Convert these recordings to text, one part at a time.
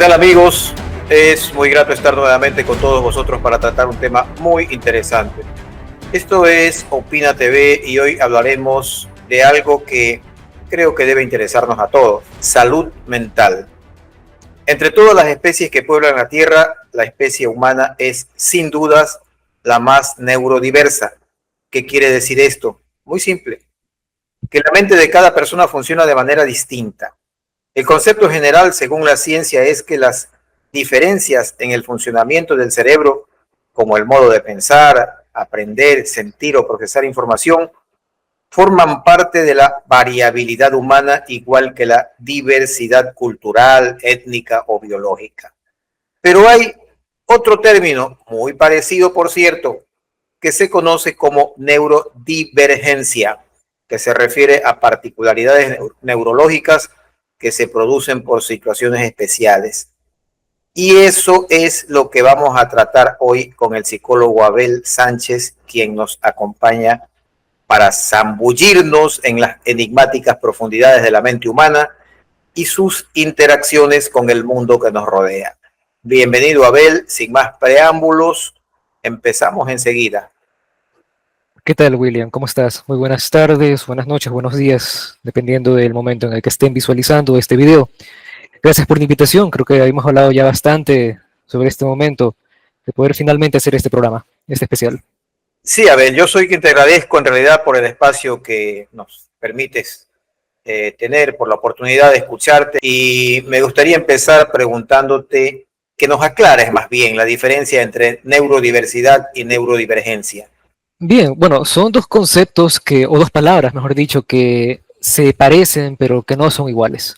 tal, amigos? Es muy grato estar nuevamente con todos vosotros para tratar un tema muy interesante. Esto es Opina TV y hoy hablaremos de algo que creo que debe interesarnos a todos: salud mental. Entre todas las especies que pueblan la Tierra, la especie humana es sin dudas la más neurodiversa. ¿Qué quiere decir esto? Muy simple: que la mente de cada persona funciona de manera distinta. El concepto general, según la ciencia, es que las diferencias en el funcionamiento del cerebro, como el modo de pensar, aprender, sentir o procesar información, forman parte de la variabilidad humana, igual que la diversidad cultural, étnica o biológica. Pero hay otro término, muy parecido por cierto, que se conoce como neurodivergencia, que se refiere a particularidades neurológicas que se producen por situaciones especiales. Y eso es lo que vamos a tratar hoy con el psicólogo Abel Sánchez, quien nos acompaña para zambullirnos en las enigmáticas profundidades de la mente humana y sus interacciones con el mundo que nos rodea. Bienvenido, Abel. Sin más preámbulos, empezamos enseguida. ¿Qué tal, William? ¿Cómo estás? Muy buenas tardes, buenas noches, buenos días, dependiendo del momento en el que estén visualizando este video. Gracias por la invitación. Creo que hemos hablado ya bastante sobre este momento de poder finalmente hacer este programa, este especial. Sí, Abel, yo soy quien te agradezco en realidad por el espacio que nos permites tener, por la oportunidad de escucharte, y me gustaría empezar preguntándote que nos aclares más bien la diferencia entre neurodiversidad y neurodivergencia. Bien, bueno, son dos conceptos o dos palabras, mejor dicho, que se parecen pero que no son iguales.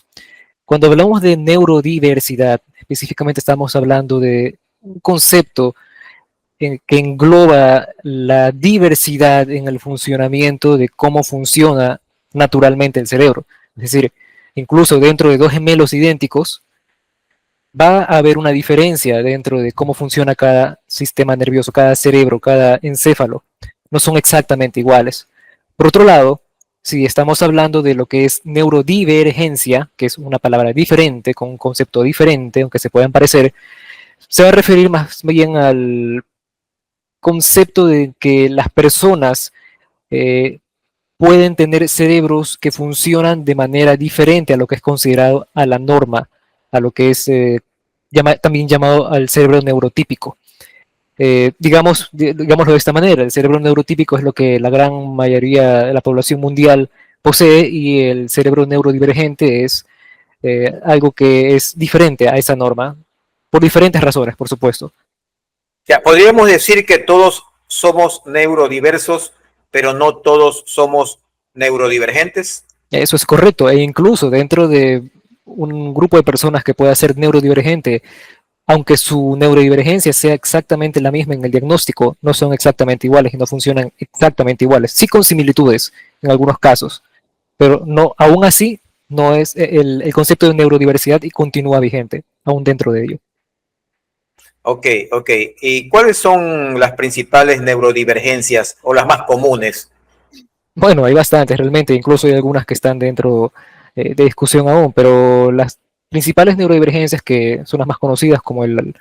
Cuando hablamos de neurodiversidad, específicamente estamos hablando de un concepto que engloba la diversidad en el funcionamiento de cómo funciona naturalmente el cerebro. Es decir, incluso dentro de dos gemelos idénticos, va a haber una diferencia dentro de cómo funciona cada sistema nervioso, cada cerebro, cada encéfalo. No son exactamente iguales. Por otro lado, si estamos hablando de lo que es neurodivergencia, que es una palabra diferente, con un concepto diferente, aunque se puedan parecer, se va a referir más bien al concepto de que las personas eh, pueden tener cerebros que funcionan de manera diferente a lo que es considerado a la norma, a lo que es también llamado al cerebro neurotípico. Digámoslo de esta manera: el cerebro neurotípico es lo que la gran mayoría de la población mundial posee, y el cerebro neurodivergente es algo que es diferente a esa norma, por diferentes razones, por supuesto. Ya, podríamos decir que todos somos neurodiversos, pero no todos somos neurodivergentes. Eso es correcto, e incluso dentro de un grupo de personas que pueda ser neurodivergente, aunque su neurodivergencia sea exactamente la misma en el diagnóstico, no son exactamente iguales y no funcionan exactamente iguales. Sí, con similitudes en algunos casos, pero no, aún así no es el concepto de neurodiversidad y continúa vigente aún dentro de ello. Ok, ok. ¿Y cuáles son las principales neurodivergencias o las más comunes? Bueno, hay bastantes realmente, incluso hay algunas que están dentro de discusión aún, pero las principales neurodivergencias, que son las más conocidas, como el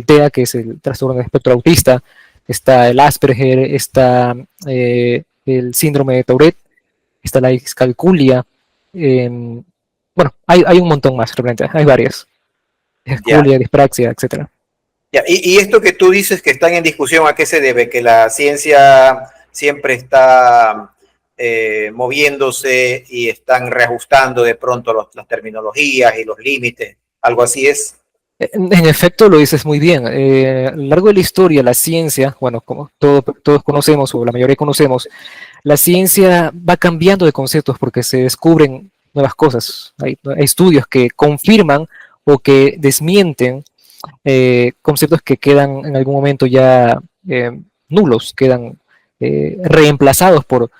TEA, que es el trastorno de espectro autista, está el Asperger, está el síndrome de Tourette, está la discalculia, bueno, hay un montón más realmente, hay varias, Ya, discalculia, dispraxia, etcétera. ya. Y esto que tú dices que están en discusión, ¿a qué se debe? ¿Que la ciencia siempre está moviéndose y están reajustando de pronto las terminologías y los límites? ¿Algo así es? En efecto, lo dices muy bien. A lo largo de la historia, la ciencia, bueno, como todos conocemos, o la mayoría conocemos, la ciencia va cambiando de conceptos porque se descubren nuevas cosas. Hay estudios que confirman o que desmienten conceptos que quedan en algún momento ya nulos, quedan reemplazados por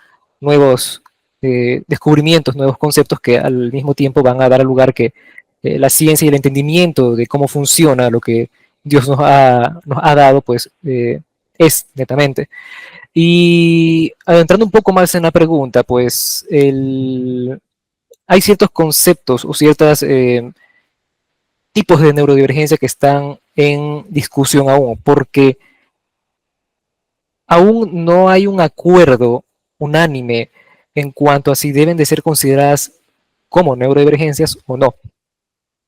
nuevos descubrimientos, nuevos conceptos que al mismo tiempo van a dar lugar que la ciencia y el entendimiento de cómo funciona lo que Dios nos ha dado, pues es netamente. Y adentrando un poco más en la pregunta, pues hay ciertos conceptos o ciertas tipos de neurodivergencia que están en discusión aún, porque aún no hay un acuerdo unánime en cuanto a si deben de ser consideradas como neurodivergencias o no.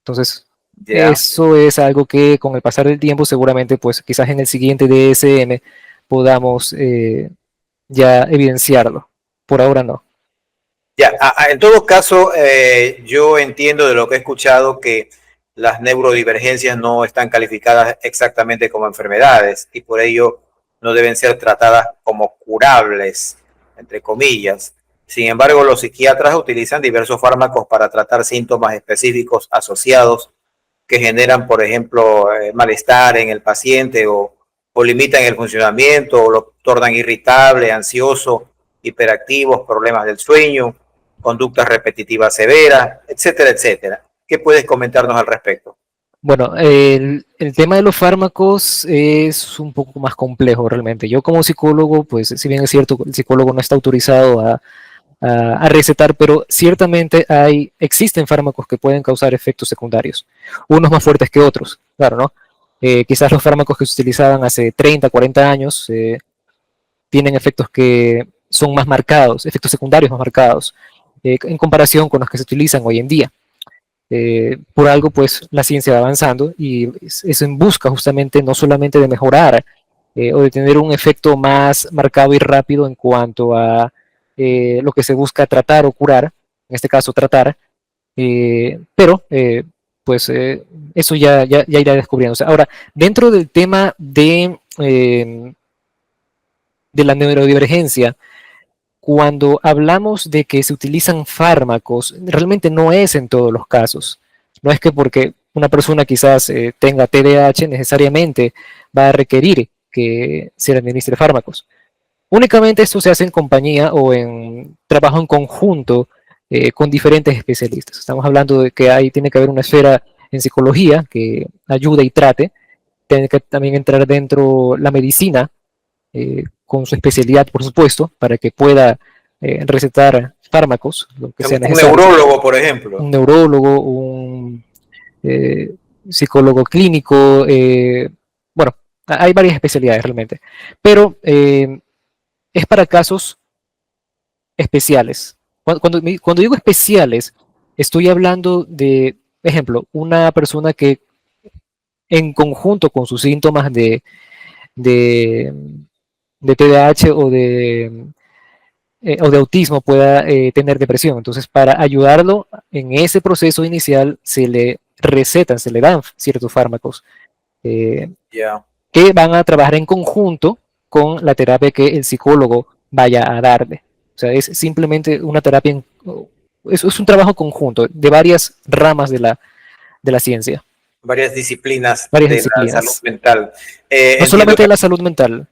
Entonces, Ya. eso es algo que con el pasar del tiempo seguramente, pues quizás en el siguiente DSM podamos ya evidenciarlo. Por ahora no. Ya, en todo caso, yo entiendo de lo que he escuchado que las neurodivergencias no están calificadas exactamente como enfermedades y por ello no deben ser tratadas como curables, entre comillas. Sin embargo, los psiquiatras utilizan diversos fármacos para tratar síntomas específicos asociados que generan, por ejemplo, malestar en el paciente o limitan el funcionamiento o lo tornan irritable, ansioso, hiperactivos, problemas del sueño, conductas repetitivas severas, etcétera, etcétera. ¿Qué puedes comentarnos al respecto? Bueno, el tema de los fármacos es un poco más complejo realmente. Yo como psicólogo, pues si bien es cierto, el psicólogo no está autorizado a recetar, pero ciertamente existen fármacos que pueden causar efectos secundarios, unos más fuertes que otros, claro, ¿no? Quizás los fármacos que se utilizaban hace 30, 40 años tienen efectos que son más marcados, efectos secundarios más marcados, en comparación con los que se utilizan hoy en día. Por algo, pues la ciencia va avanzando y es en busca justamente no solamente de mejorar o de tener un efecto más marcado y rápido en cuanto a lo que se busca tratar o curar, en este caso tratar, pero pues eso ya irá descubriéndose. Ahora, dentro del tema de la neurodivergencia, cuando hablamos de que se utilizan fármacos, realmente no es en todos los casos. No es que porque una persona quizás tenga TDAH necesariamente va a requerir que se le administre fármacos. Únicamente esto se hace en compañía o en trabajo en conjunto con diferentes especialistas. Estamos hablando de que tiene que haber una esfera en psicología que ayude y trate. Tiene que también entrar dentro la medicina, con su especialidad, por supuesto, para que pueda recetar fármacos, lo que sea Un necesario. neurólogo, por ejemplo. Un neurólogo, un eh, psicólogo clínico, bueno, hay varias especialidades realmente, pero es para casos especiales. Cuando digo especiales, estoy hablando de, ejemplo, una persona que en conjunto con sus síntomas de, de TDAH o de autismo pueda tener depresión. Entonces, para ayudarlo en ese proceso inicial, se le recetan, se le dan ciertos fármacos eh, Ya. que van a trabajar en conjunto con la terapia que el psicólogo vaya a darle. O sea, es simplemente una terapia, es un trabajo conjunto de varias ramas de la ciencia, Varias disciplinas varias de la salud disciplinas. mental. No Entiendo solamente que de la salud mental, no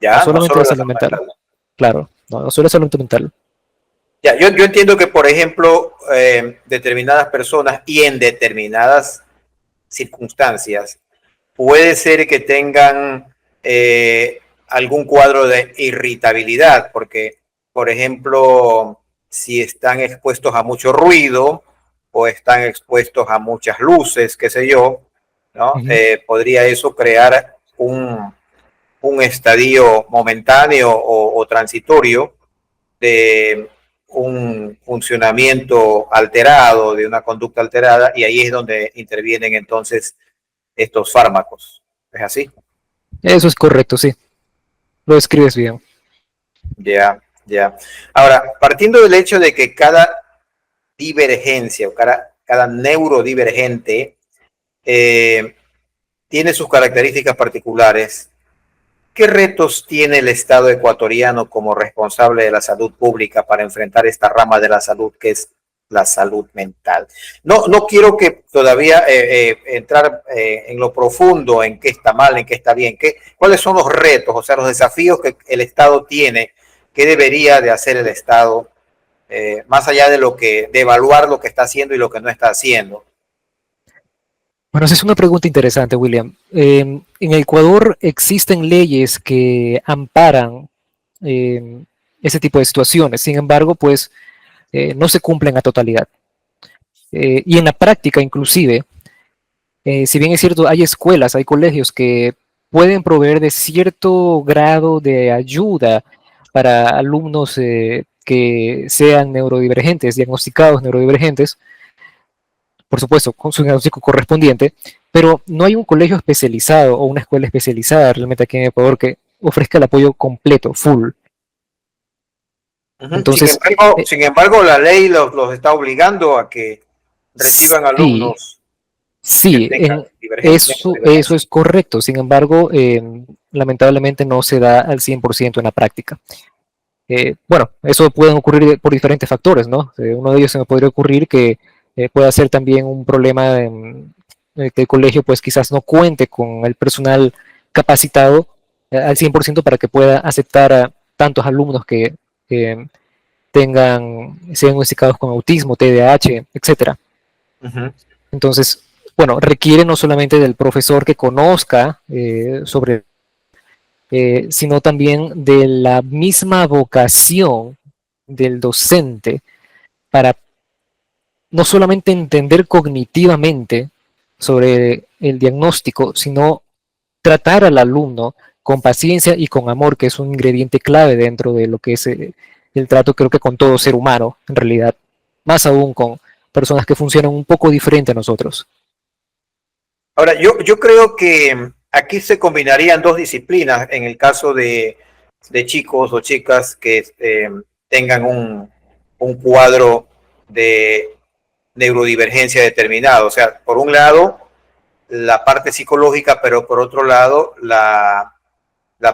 ya, no solamente de solo la la salud salud mental, mental. claro, no solo la salud mental. Ya, yo entiendo que, por ejemplo, determinadas personas y en determinadas circunstancias puede ser que tengan algún cuadro de irritabilidad, porque, por ejemplo, si están expuestos a mucho ruido o están expuestos a muchas luces, qué sé yo, ¿no? Uh -huh. Podría eso crear un estadio momentáneo o transitorio de un funcionamiento alterado, de una conducta alterada, y ahí es donde intervienen entonces estos fármacos. ¿Es así? Eso es correcto, sí, lo escribes bien. Ya, ya. Ahora, partiendo del hecho de que cada divergencia o cada neurodivergente tiene sus características particulares, ¿qué retos tiene el Estado ecuatoriano como responsable de la salud pública para enfrentar esta rama de la salud que es la salud mental? No quiero que todavía entrar en lo profundo, en qué está mal, en qué está bien, cuáles son los retos, o sea, los desafíos que el Estado tiene, qué debería de hacer el Estado, más allá de evaluar lo que está haciendo y lo que no está haciendo. Bueno, esa es una pregunta interesante, William. En Ecuador existen leyes que amparan eh, ese tipo de situaciones. Sin embargo, pues no se cumplen a totalidad. Y en la práctica, inclusive, Si bien es cierto, hay escuelas, hay colegios que pueden proveer de cierto grado de ayuda para alumnos que sean neurodivergentes, diagnosticados neurodivergentes, por supuesto, con su diagnóstico correspondiente, pero no hay un colegio especializado o una escuela especializada realmente aquí en Ecuador que ofrezca el apoyo completo, full. Ujú. Entonces, Sin embargo, la ley los está obligando a que reciban sí, alumnos que sí, tengan eso neurodivergencia. es correcto. Sin embargo, lamentablemente no se da al 100% en la práctica. Bueno, eso puede ocurrir por diferentes factores, ¿no? Uno de ellos se me podría ocurrir que pueda ser también un problema en que el colegio pues quizás no cuente con el personal capacitado al 100% para que pueda aceptar a tantos alumnos que eh, sean diagnosticados con autismo, TDAH, etcétera. Ujú. Entonces, bueno, requiere no solamente del profesor que conozca sobre, sino también de la misma vocación del docente para no solamente entender cognitivamente sobre el diagnóstico, sino tratar al alumno con paciencia y con amor, que es un ingrediente clave dentro de lo que es el trato, creo que con todo ser humano, en realidad, más aún con personas que funcionan un poco diferente a nosotros. Ahora, yo creo que aquí se combinarían dos disciplinas en el caso de chicos o chicas que tengan un cuadro de neurodivergencia determinado. O sea, por un lado, la parte psicológica, pero por otro lado, la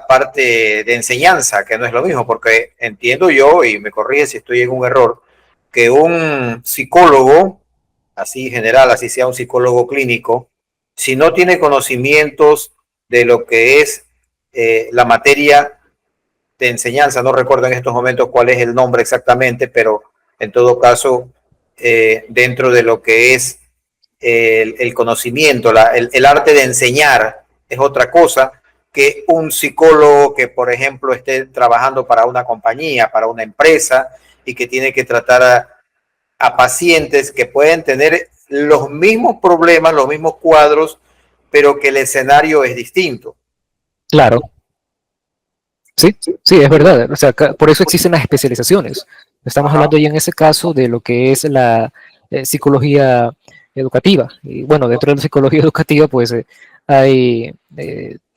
parte de enseñanza, que no es lo mismo, porque entiendo yo, y me corrige si estoy en un error, que un psicólogo, así general, así sea un psicólogo clínico, si no tiene conocimientos de lo que es la materia de enseñanza, no recuerdo en estos momentos cuál es el nombre exactamente, pero en todo caso, dentro de lo que es el conocimiento, el arte de enseñar es otra cosa que un psicólogo que, por ejemplo, esté trabajando para una compañía, para una empresa y que tiene que tratar a pacientes que pueden tener los mismos problemas, los mismos cuadros, pero que el escenario es distinto. Claro, sí, sí, es verdad. O sea, por eso existen las especializaciones. Estamos Ajá. hablando ya en ese caso de lo que es la psicología educativa. Y bueno, dentro de la psicología educativa, pues hay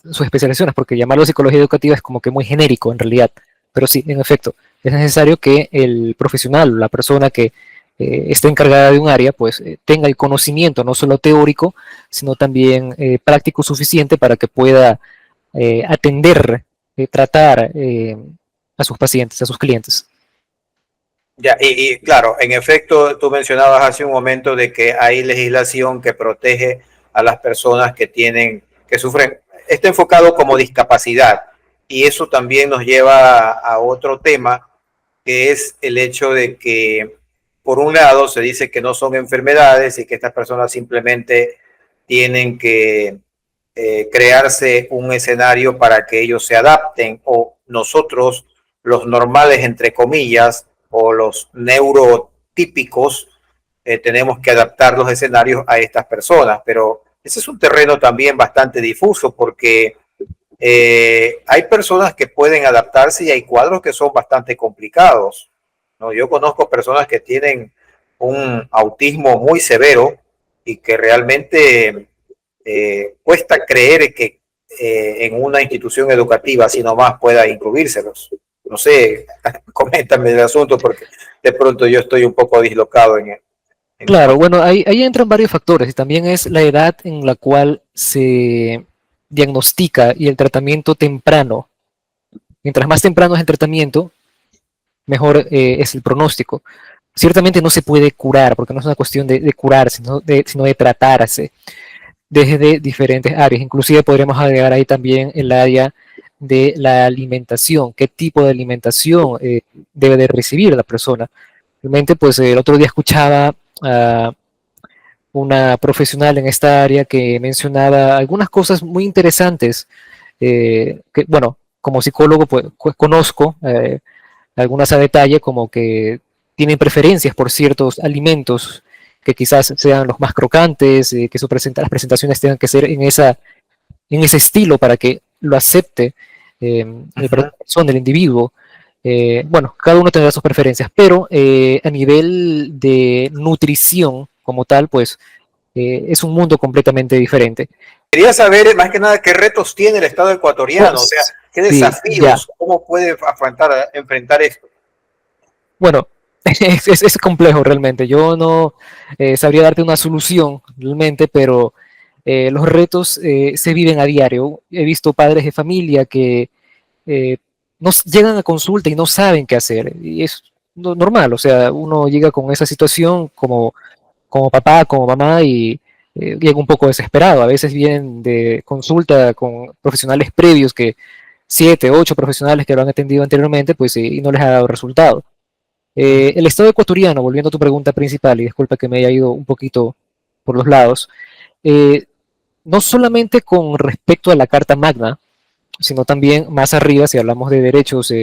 sus especializaciones, porque llamarlo psicología educativa es como que muy genérico en realidad. Pero sí, en efecto, es necesario que el profesional, la persona que esté encargada de un área, pues tenga el conocimiento, no solo teórico, sino también práctico suficiente para que pueda atender, tratar a sus pacientes, a sus clientes. Ya, y claro, en efecto, tú mencionabas hace un momento de que hay legislación que protege a las personas que tienen, que sufren, está enfocado como discapacidad. Y eso también nos lleva a otro tema, que es el hecho de que, por un lado, se dice que no son enfermedades y que estas personas simplemente tienen que crearse un escenario para que ellos se adapten o nosotros, los normales, entre comillas, o los neurotípicos, tenemos que adaptar los escenarios a estas personas. Pero ese es un terreno también bastante difuso porque hay personas que pueden adaptarse y hay cuadros que son bastante complicados, ¿no? Yo conozco personas que tienen un autismo muy severo y que realmente cuesta creer que en una institución educativa así nomás pueda incluírselos. No sé, coméntame el asunto porque de pronto yo estoy un poco dislocado en Claro, cuanto. bueno, ahí entran varios factores y también es la edad en la cual se diagnostica y el tratamiento temprano. Mientras más temprano es el tratamiento, mejor es el pronóstico. Ciertamente no se puede curar, porque no es una cuestión de curar, sino de tratarse desde diferentes áreas. Inclusive podríamos agregar ahí también el área de la alimentación, qué tipo de alimentación debe de recibir la persona. Realmente, pues el otro día escuchaba a una profesional en esta área que mencionaba algunas cosas muy interesantes, que bueno, como psicólogo pues, conozco algunas a detalle, como que tienen preferencias por ciertos alimentos que quizás sean los más crocantes, que las presentaciones tengan que ser en ese estilo para que lo acepte la Ujú. persona, el individuo. Bueno, cada uno tendrá sus preferencias, pero a nivel de nutrición como tal, pues es un mundo completamente diferente. Quería saber más que nada qué retos tiene el Estado ecuatoriano, o sea, Pues, qué sí, ya. desafíos, cómo puede enfrentar esto. Bueno, es complejo realmente. Yo no sabría darte una solución realmente, pero los retos se viven a diario. He visto padres de familia que eh, llegan a consulta y no saben qué hacer. Y es normal, o sea, uno llega con esa situación como papá, como mamá y llega un poco desesperado. A veces vienen de consulta con profesionales previos que 7, 8 profesionales que lo han atendido anteriormente, pues y no les ha dado resultado. El Estado ecuatoriano, volviendo a tu pregunta principal, y disculpa que me haya ido un poquito por los lados, eh, no solamente con respecto a la Carta Magna, sino también más arriba, si hablamos de derechos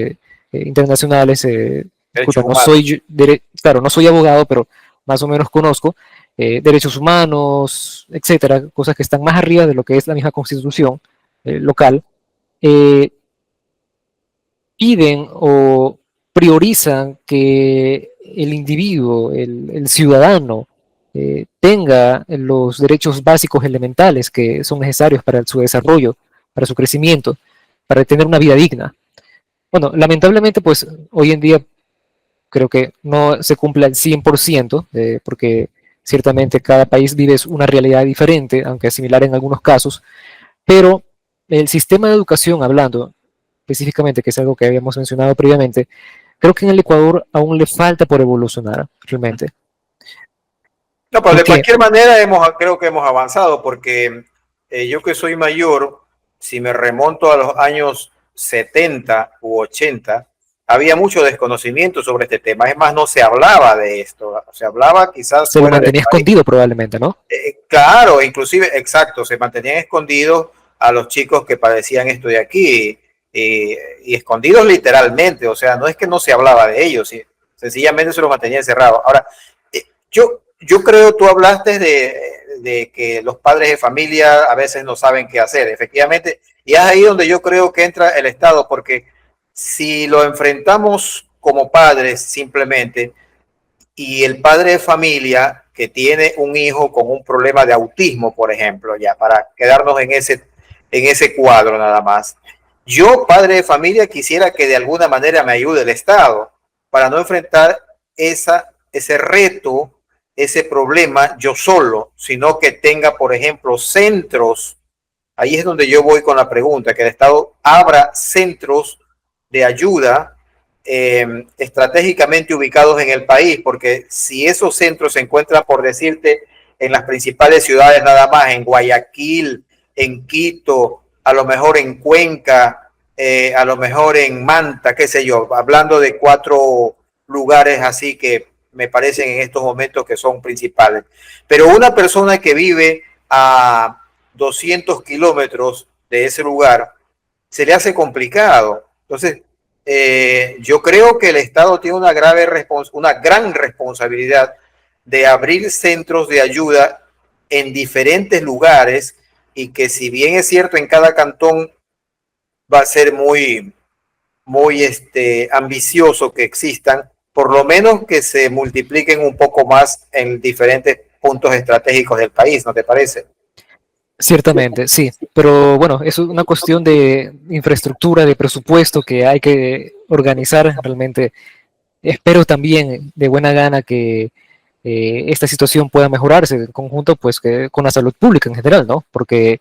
internacionales, disculpa, Derechos humanos. claro, no soy abogado, pero más o menos conozco derechos humanos, etcétera, cosas que están más arriba de lo que es la misma constitución local, eh, piden o priorizan que el individuo, el ciudadano, tenga los derechos básicos elementales que son necesarios para su desarrollo, para su crecimiento, para tener una vida digna. Bueno, lamentablemente, pues hoy en día creo que no se cumple al 100%, porque ciertamente cada país vive una realidad diferente, aunque similar en algunos casos, pero el sistema de educación, hablando específicamente, que es algo que habíamos mencionado previamente, creo que en el Ecuador aún le falta por evolucionar, realmente. No, pero ¿Por de qué? cualquier manera creo que hemos avanzado porque yo que soy mayor, si me remonto a los años 70 u 80, había mucho desconocimiento sobre este tema. Es más, no se hablaba de esto, se hablaba quizás Se lo fuera del mantenía país. escondido probablemente, ¿no? Claro, inclusive, exacto, se mantenían escondidos a los chicos que padecían esto de aquí y escondidos literalmente, o sea, no es que no se hablaba de ellos, sencillamente se los mantenía encerrados. Ahora, yo creo, tú hablaste de que los padres de familia a veces no saben qué hacer, efectivamente, y es ahí donde yo creo que entra el Estado, porque si lo enfrentamos como padres simplemente, y el padre de familia que tiene un hijo con un problema de autismo, por ejemplo, ya para quedarnos en ese cuadro nada más. Yo, padre de familia, quisiera que de alguna manera me ayude el Estado para no enfrentar ese reto, ese problema yo solo, sino que tenga, por ejemplo, centros. Ahí es donde yo voy con la pregunta, que el Estado abra centros de ayuda estratégicamente ubicados en el país, porque si esos centros se encuentran, por decirte, en las principales ciudades nada más, en Guayaquil, en Quito, a lo mejor en Cuenca, a lo mejor en Manta, qué sé yo, hablando de 4 lugares así que me parecen en estos momentos que son principales. Pero una persona que vive a 200 kilómetros de ese lugar, se le hace complicado. Entonces, yo creo que el Estado tiene una gran responsabilidad de abrir centros de ayuda en diferentes lugares y que si bien es cierto en cada cantón va a ser muy ambicioso que existan, por lo menos que se multipliquen un poco más en diferentes puntos estratégicos del país, ¿no te parece? Ciertamente, sí. Pero bueno, es una cuestión de infraestructura, de presupuesto que hay que organizar realmente. Espero también de buena gana que esta situación pueda mejorarse en conjunto pues con la salud pública en general, ¿no? Porque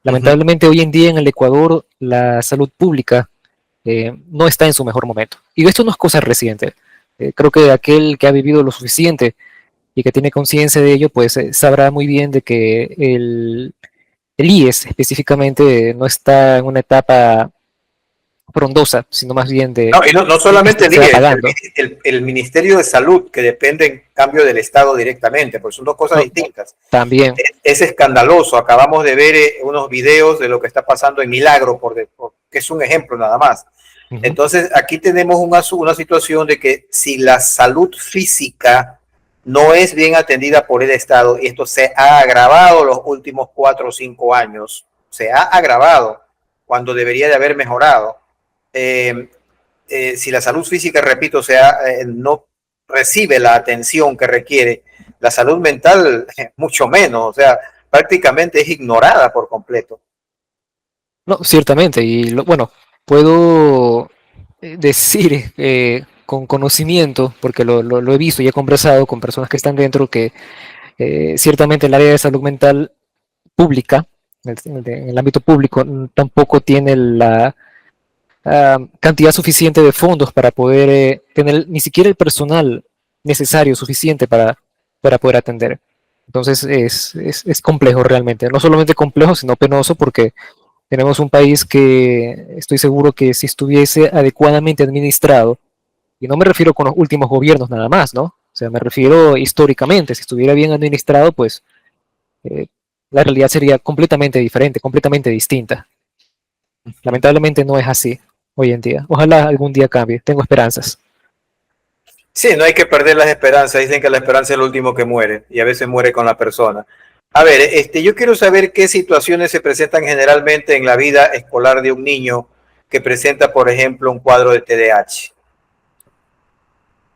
Uh -huh. lamentablemente hoy en día en el Ecuador la salud pública no está en su mejor momento. Y esto no es cosa reciente. Creo que aquel que ha vivido lo suficiente y que tiene conciencia de ello, pues sabrá muy bien de que el IES específicamente no está en una etapa frondosa, sino más bien de No, y no solamente el se va IES, pagando el Ministerio de Salud, que depende en cambio del Estado directamente, porque son dos cosas no, distintas. también. Es escandaloso. Acabamos de ver unos videos de lo que está pasando en Milagro, que es un ejemplo nada más. Uh -huh. Entonces, aquí tenemos una situación de que si la salud física no es bien atendida por el Estado y esto se ha agravado los últimos 4 o 5 años. Se ha agravado cuando debería de haber mejorado. Si la salud física, repito, no recibe la atención que requiere, la salud mental mucho menos, o sea, prácticamente es ignorada por completo. No, ciertamente, y bueno, puedo decir con conocimiento, porque lo he visto y he conversado con personas que están dentro, que ciertamente el área de salud mental pública, en el ámbito público, tampoco tiene la cantidad suficiente de fondos para poder tener ni siquiera el personal necesario, suficiente para poder atender. Entonces es complejo realmente, no solamente complejo, sino penoso porque tenemos un país que estoy seguro que si estuviese adecuadamente administrado, y no me refiero con los últimos gobiernos nada más, ¿no? O sea, me refiero históricamente, si estuviera bien administrado, pues eh, la realidad sería completamente diferente, completamente distinta. Lamentablemente no es así hoy en día. Ojalá algún día cambie, tengo esperanzas. Sí, no hay que perder las esperanzas. Dicen que la esperanza es lo último que muere y a veces muere con la persona. A ver, yo quiero saber qué situaciones se presentan generalmente en la vida escolar de un niño que presenta, por ejemplo, un cuadro de TDAH.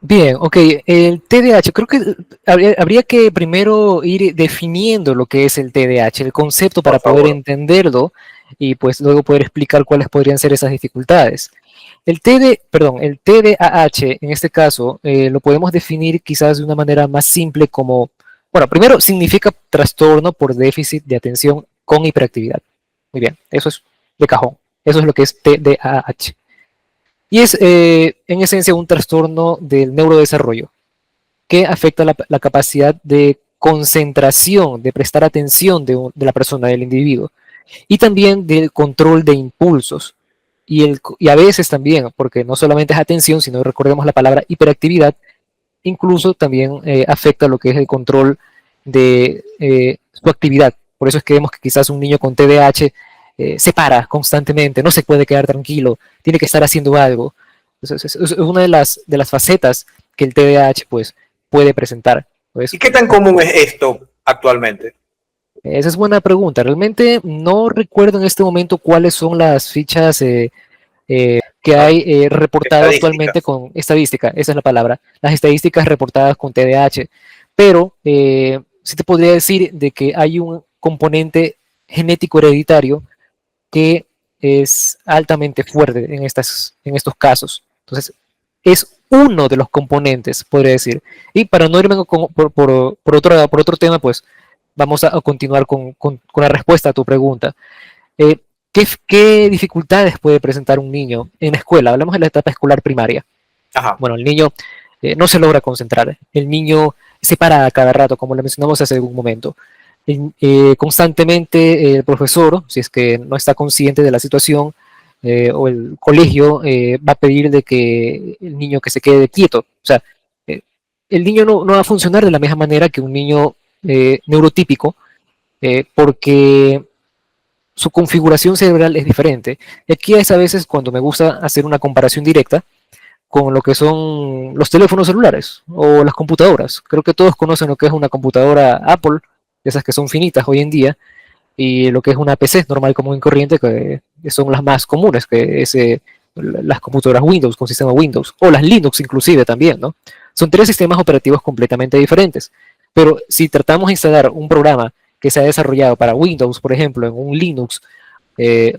Bien, ok, el TDAH, creo que habría que primero ir definiendo lo que es el TDAH, el concepto Por para poder favor. entenderlo y pues luego poder explicar cuáles podrían ser esas dificultades. El TDAH, en este caso, lo podemos definir quizás de una manera más simple como, bueno, primero significa trastorno por déficit de atención con hiperactividad. Muy bien, eso es de cajón. Eso es lo que es TDAH. Y es, en esencia, un trastorno del neurodesarrollo que afecta la capacidad de concentración, de prestar atención de la persona, del individuo, y también del control de impulsos. Y a veces también, porque no solamente es atención, sino recordemos la palabra hiperactividad, incluso también afecta lo que es el control de su actividad. Por eso es que vemos que quizás un niño con TDAH se para constantemente, no se puede quedar tranquilo, tiene que estar haciendo algo. Entonces, es una de las facetas que el TDAH pues, puede presentar. ¿Y Pues, qué tan común es esto actualmente? esa es buena pregunta. Realmente no recuerdo en este momento cuáles son las fichas que hay reportado actualmente Estadísticas. con estadística, esa es la palabra, las estadísticas reportadas con TDAH, pero sí te podría decir de que hay un componente genético hereditario que es altamente fuerte en estos casos. Entonces, es uno de los componentes, podría decir. Y para no irme por otro tema, pues vamos a continuar con la respuesta a tu pregunta. Eh, ¿Qué dificultades puede presentar un niño en la escuela? Hablamos de la etapa escolar primaria. Ajá. Bueno, el niño no se logra concentrar. El niño se para a cada rato, como le mencionamos hace algún momento. Constantemente el profesor, si es que no está consciente de la situación, o el colegio va a pedir de que el niño que se quede quieto. O sea, eh, el niño no va a funcionar de la misma manera que un niño neurotípico, porque su configuración cerebral es diferente. Y aquí es a veces cuando me gusta hacer una comparación directa con lo que son los teléfonos celulares o las computadoras. Creo que todos conocen lo que es una computadora Apple, esas que son finitas hoy en día, y lo que es una PC normal, común y corriente, que son las más comunes, que es las computadoras Windows con sistema Windows, o las Linux inclusive también, ¿no? Son tres sistemas operativos completamente diferentes. Pero si tratamos de instalar un programa que se ha desarrollado para Windows, por ejemplo, en un Linux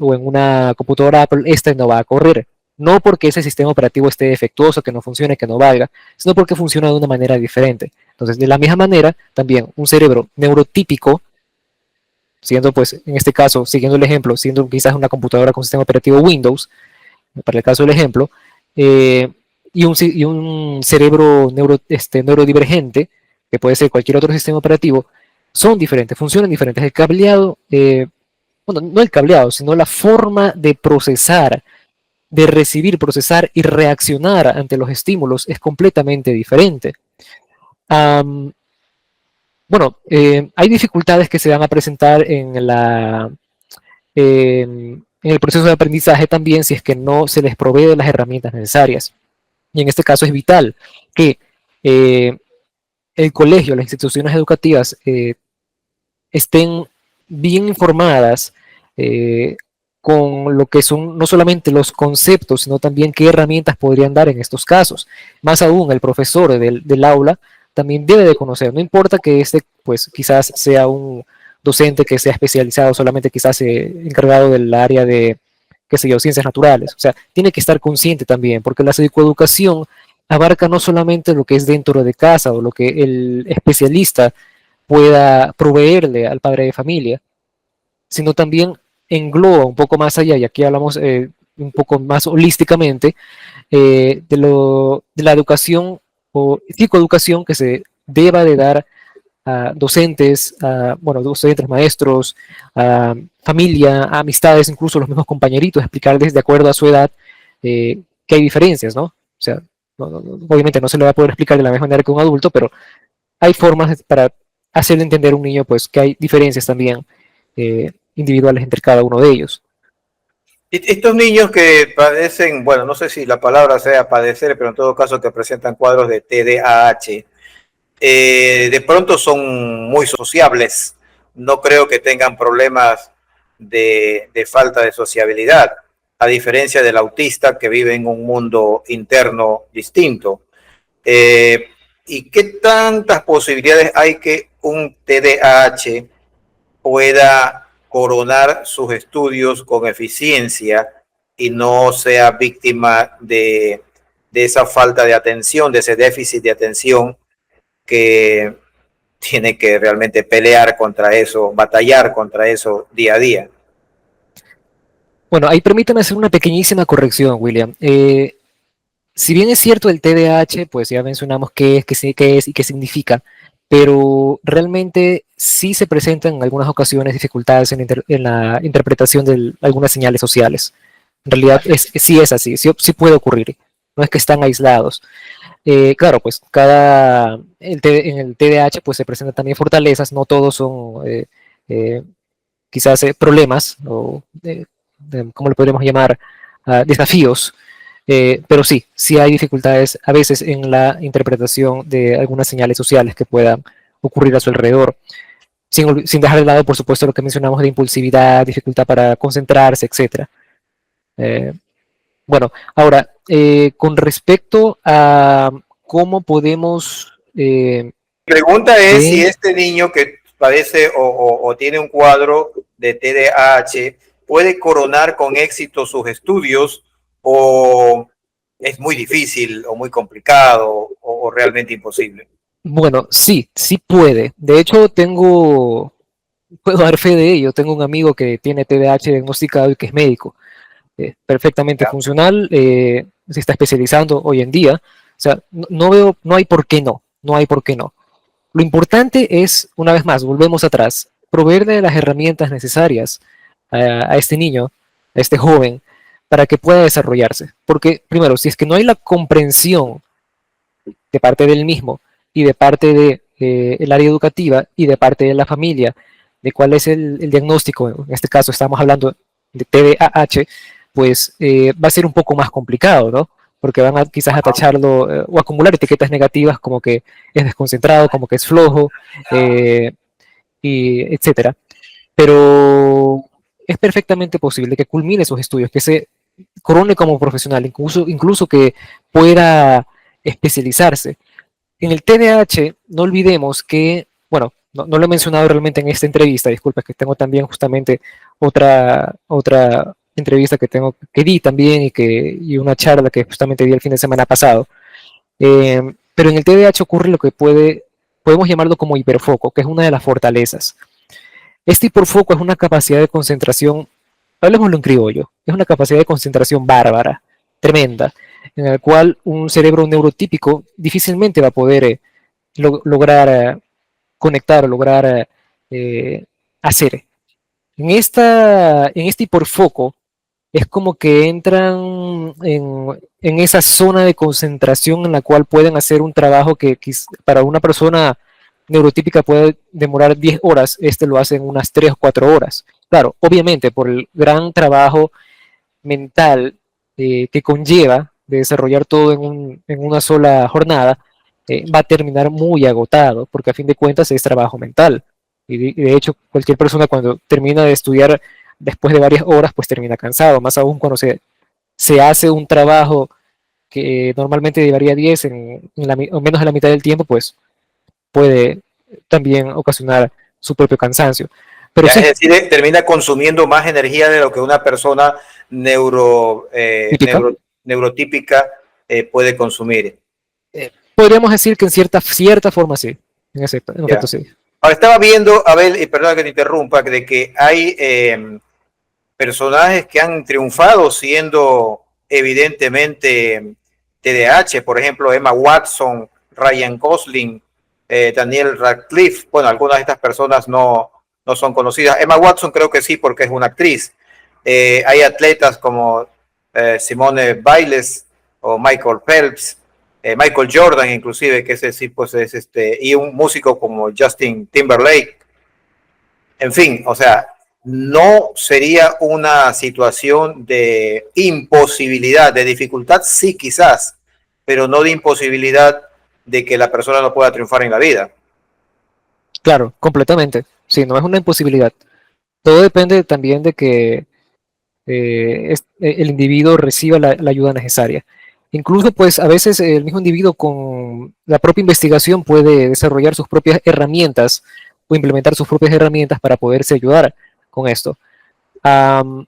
o en una computadora Apple, este no va a correr. No porque ese sistema operativo esté defectuoso, que no funcione, que no valga, sino porque funciona de una manera diferente. Entonces, de la misma manera, también un cerebro neurotípico, siendo pues en este caso, siguiendo el ejemplo, siendo quizás una computadora con sistema operativo Windows, para el caso del ejemplo, eh, y un cerebro neurodivergente, que puede ser cualquier otro sistema operativo, son diferentes, funcionan diferentes. El cableado, bueno, no el cableado, sino la forma de procesar, de recibir, procesar y reaccionar ante los estímulos es completamente diferente. Um, bueno, hay dificultades que se van a presentar en el proceso de aprendizaje también si es que no se les provee de las herramientas necesarias. Y en este caso es vital que eh, el colegio, las instituciones educativas estén bien informadas eh, con lo que son no solamente los conceptos, sino también qué herramientas podrían dar en estos casos. Más aún, el profesor del aula también debe de conocer, no importa que este, pues quizás sea un docente que sea especializado solamente quizás encargado del área de, qué sé yo, ciencias naturales. O sea, tiene que estar consciente también, porque la psicoeducación abarca no solamente lo que es dentro de casa o lo que el especialista pueda proveerle al padre de familia, sino también engloba un poco más allá, y aquí hablamos un poco más holísticamente, de la educación o psicoeducación que se deba de dar a docentes, bueno, docentes, maestros, a familia, a amistades, incluso los mismos compañeritos, explicarles de acuerdo a su edad que hay diferencias, ¿no? O sea, obviamente no se le va a poder explicar de la misma manera que un adulto, pero hay formas para hacerle entender a un niño pues que hay diferencias también individuales entre cada uno de ellos. Estos niños que padecen, bueno, no sé si la palabra sea padecer, pero en todo caso que presentan cuadros de TDAH, de pronto son muy sociables. No creo que tengan problemas de falta de sociabilidad, a diferencia del autista que vive en un mundo interno distinto. Eh, ¿Y qué tantas posibilidades hay que un TDAH pueda coronar sus estudios con eficiencia y no sea víctima de esa falta de atención, de ese déficit de atención que tiene que realmente pelear contra eso, batallar contra eso día a día? Bueno, ahí permítame hacer una pequeñísima corrección, William. Si bien es cierto el TDAH, pues ya mencionamos qué es y qué significa, pero realmente sí se presentan en algunas ocasiones dificultades en la interpretación de algunas señales sociales. En realidad sí es así, sí puede ocurrir, no es que están aislados. Claro, pues en el TDAH pues se presentan también fortalezas, no todos son eh, quizás problemas o, ¿cómo le podríamos llamar? Desafíos, pero sí hay dificultades a veces en la interpretación de algunas señales sociales que puedan ocurrir a su alrededor, sin dejar de lado, por supuesto, lo que mencionamos de impulsividad, dificultad para concentrarse, etc. Eh, bueno, ahora, con respecto a cómo podemos Mi pregunta es si ver, este niño que padece o tiene un cuadro de TDAH puede coronar con éxito sus estudios o es muy difícil o muy complicado o realmente imposible. bueno, sí puede. De hecho, puedo dar fe de ello. Tengo un amigo que tiene TDAH diagnosticado y que es médico, perfectamente ¿Ya? funcional, se está especializando hoy en día. O sea, no hay por qué no hay por qué no. Lo importante es, una vez más, volvemos atrás, proveerle las herramientas necesarias a este niño, a este joven, para que pueda desarrollarse. Porque, primero, si es que no hay la comprensión de parte del mismo y de parte de el área educativa y de parte de la familia de cuál es el diagnóstico, en este caso estamos hablando de TDAH, pues va a ser un poco más complicado, ¿no? Porque van a quizás a tacharlo o acumular etiquetas negativas como que es desconcentrado, como que es flojo, eh, y etcétera. Pero es perfectamente posible que culmine sus estudios, que se corone como profesional, incluso que pueda especializarse. En el TDAH, no olvidemos que, bueno, no lo he mencionado realmente en esta entrevista, disculpa, que tengo también justamente otra entrevista que di también y una charla que justamente di el fin de semana pasado. Pero en el TDAH ocurre lo que podemos llamarlo como hiperfoco, que es una de las fortalezas. Este hiperfoco es una capacidad de concentración, hablemoslo en criollo, es una capacidad de concentración bárbara, tremenda, en la cual un cerebro neurotípico difícilmente va a poder lograr conectar o lograr hacer. En este hiperfoco es como que entran en esa zona de concentración en la cual pueden hacer un trabajo que para una persona neurotípica puede demorar 10 horas, este lo hace en unas 3 o 4 horas. Claro, obviamente por el gran trabajo mental que conlleva de desarrollar todo en una sola jornada, va a terminar muy agotado, porque a fin de cuentas es trabajo mental. De hecho, cualquier persona cuando termina de estudiar después de varias horas, pues termina cansado, más aún cuando se hace un trabajo que normalmente llevaría 10 o menos de la mitad del tiempo, pues puede también ocasionar su propio cansancio. Pero Ya, es sí, decir, termina consumiendo más energía de lo que una persona neuro, típica. neurotípica puede consumir. Podríamos decir que en cierta forma sí, en efecto Ya. sí. Ahora estaba viendo, Abel, y perdona que te interrumpa, de que hay personajes que han triunfado siendo evidentemente TDAH, por ejemplo, Emma Watson, Ryan Gosling, Daniel Radcliffe. Bueno, algunas de estas personas no son conocidas. Emma Watson creo que sí, porque es una actriz. Hay atletas como Simone Biles o Michael Phelps, Michael Jordan inclusive, que ese sí pues es y un músico como Justin Timberlake. En fin, o sea, no sería una situación de imposibilidad, de dificultad, sí quizás, pero no de imposibilidad de que la persona no pueda triunfar en la vida. Claro, completamente. Sí, no es una imposibilidad. Todo depende también de que el individuo reciba la ayuda necesaria. Incluso, pues, a veces el mismo individuo con la propia investigación puede desarrollar sus propias herramientas o implementar sus propias herramientas para poderse ayudar con esto. Um,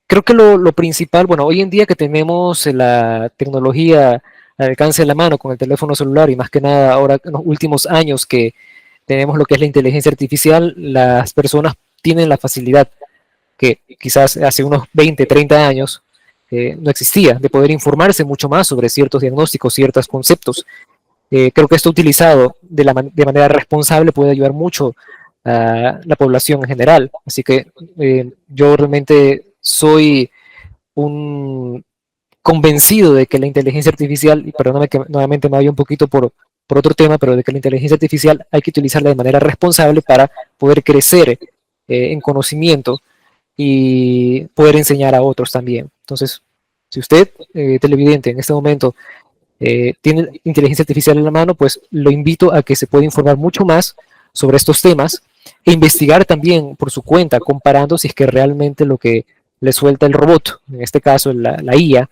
Creo que lo principal, bueno, hoy en día que tenemos la tecnología al alcance de la mano con el teléfono celular y más que nada ahora en los últimos años que tenemos lo que es la inteligencia artificial, las personas tienen la facilidad que quizás hace unos 20, 30 años no existía, de poder informarse mucho más sobre ciertos diagnósticos, ciertos conceptos. Creo que esto utilizado de manera responsable puede ayudar mucho a la población en general. Así que yo realmente soy un convencido de que la inteligencia artificial, y perdóname que nuevamente me vaya un poquito por otro tema, pero de que la inteligencia artificial hay que utilizarla de manera responsable para poder crecer en conocimiento y poder enseñar a otros también. Entonces, si usted, televidente, en este momento tiene inteligencia artificial en la mano, pues lo invito a que se pueda informar mucho más sobre estos temas e investigar también por su cuenta, comparando si es que realmente lo que le suelta el robot, en este caso la IA,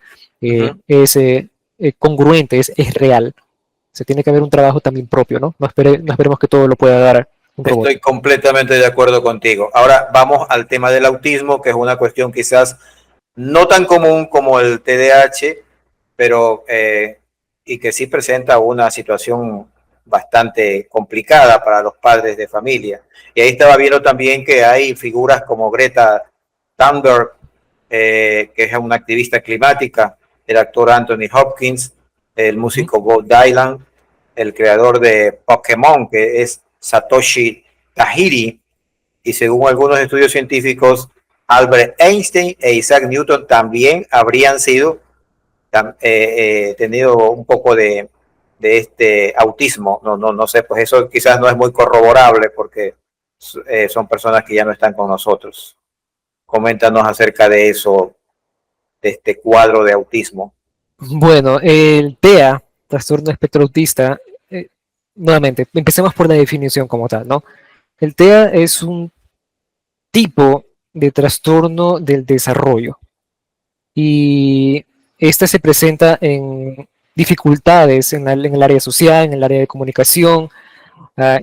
Uh -huh. es congruente, es real. Se tiene que haber un trabajo también propio, ¿no? No esperemos que todo lo pueda dar un robot. Estoy completamente de acuerdo contigo. Ahora vamos al tema del autismo, que es una cuestión quizás no tan común como el TDAH, pero y que sí presenta una situación bastante complicada para los padres de familia. Y ahí estaba viendo también que hay figuras como Greta Thunberg, que es una activista climática, el actor Anthony Hopkins, el ¿Mm? músico Bob Dylan, el creador de Pokémon, que es Satoshi Tajiri, y según algunos estudios científicos, Albert Einstein e Isaac Newton también habrían sido tenido un poco de este autismo. No sé, pues eso quizás no es muy corroborable porque son personas que ya no están con nosotros. Coméntanos acerca de eso, de este cuadro de autismo. Bueno, el TEA, trastorno de espectro autista, nuevamente, empecemos por la definición como tal, ¿no? El TEA es un tipo de trastorno del desarrollo y este se presenta en dificultades en el área social, en el área de comunicación,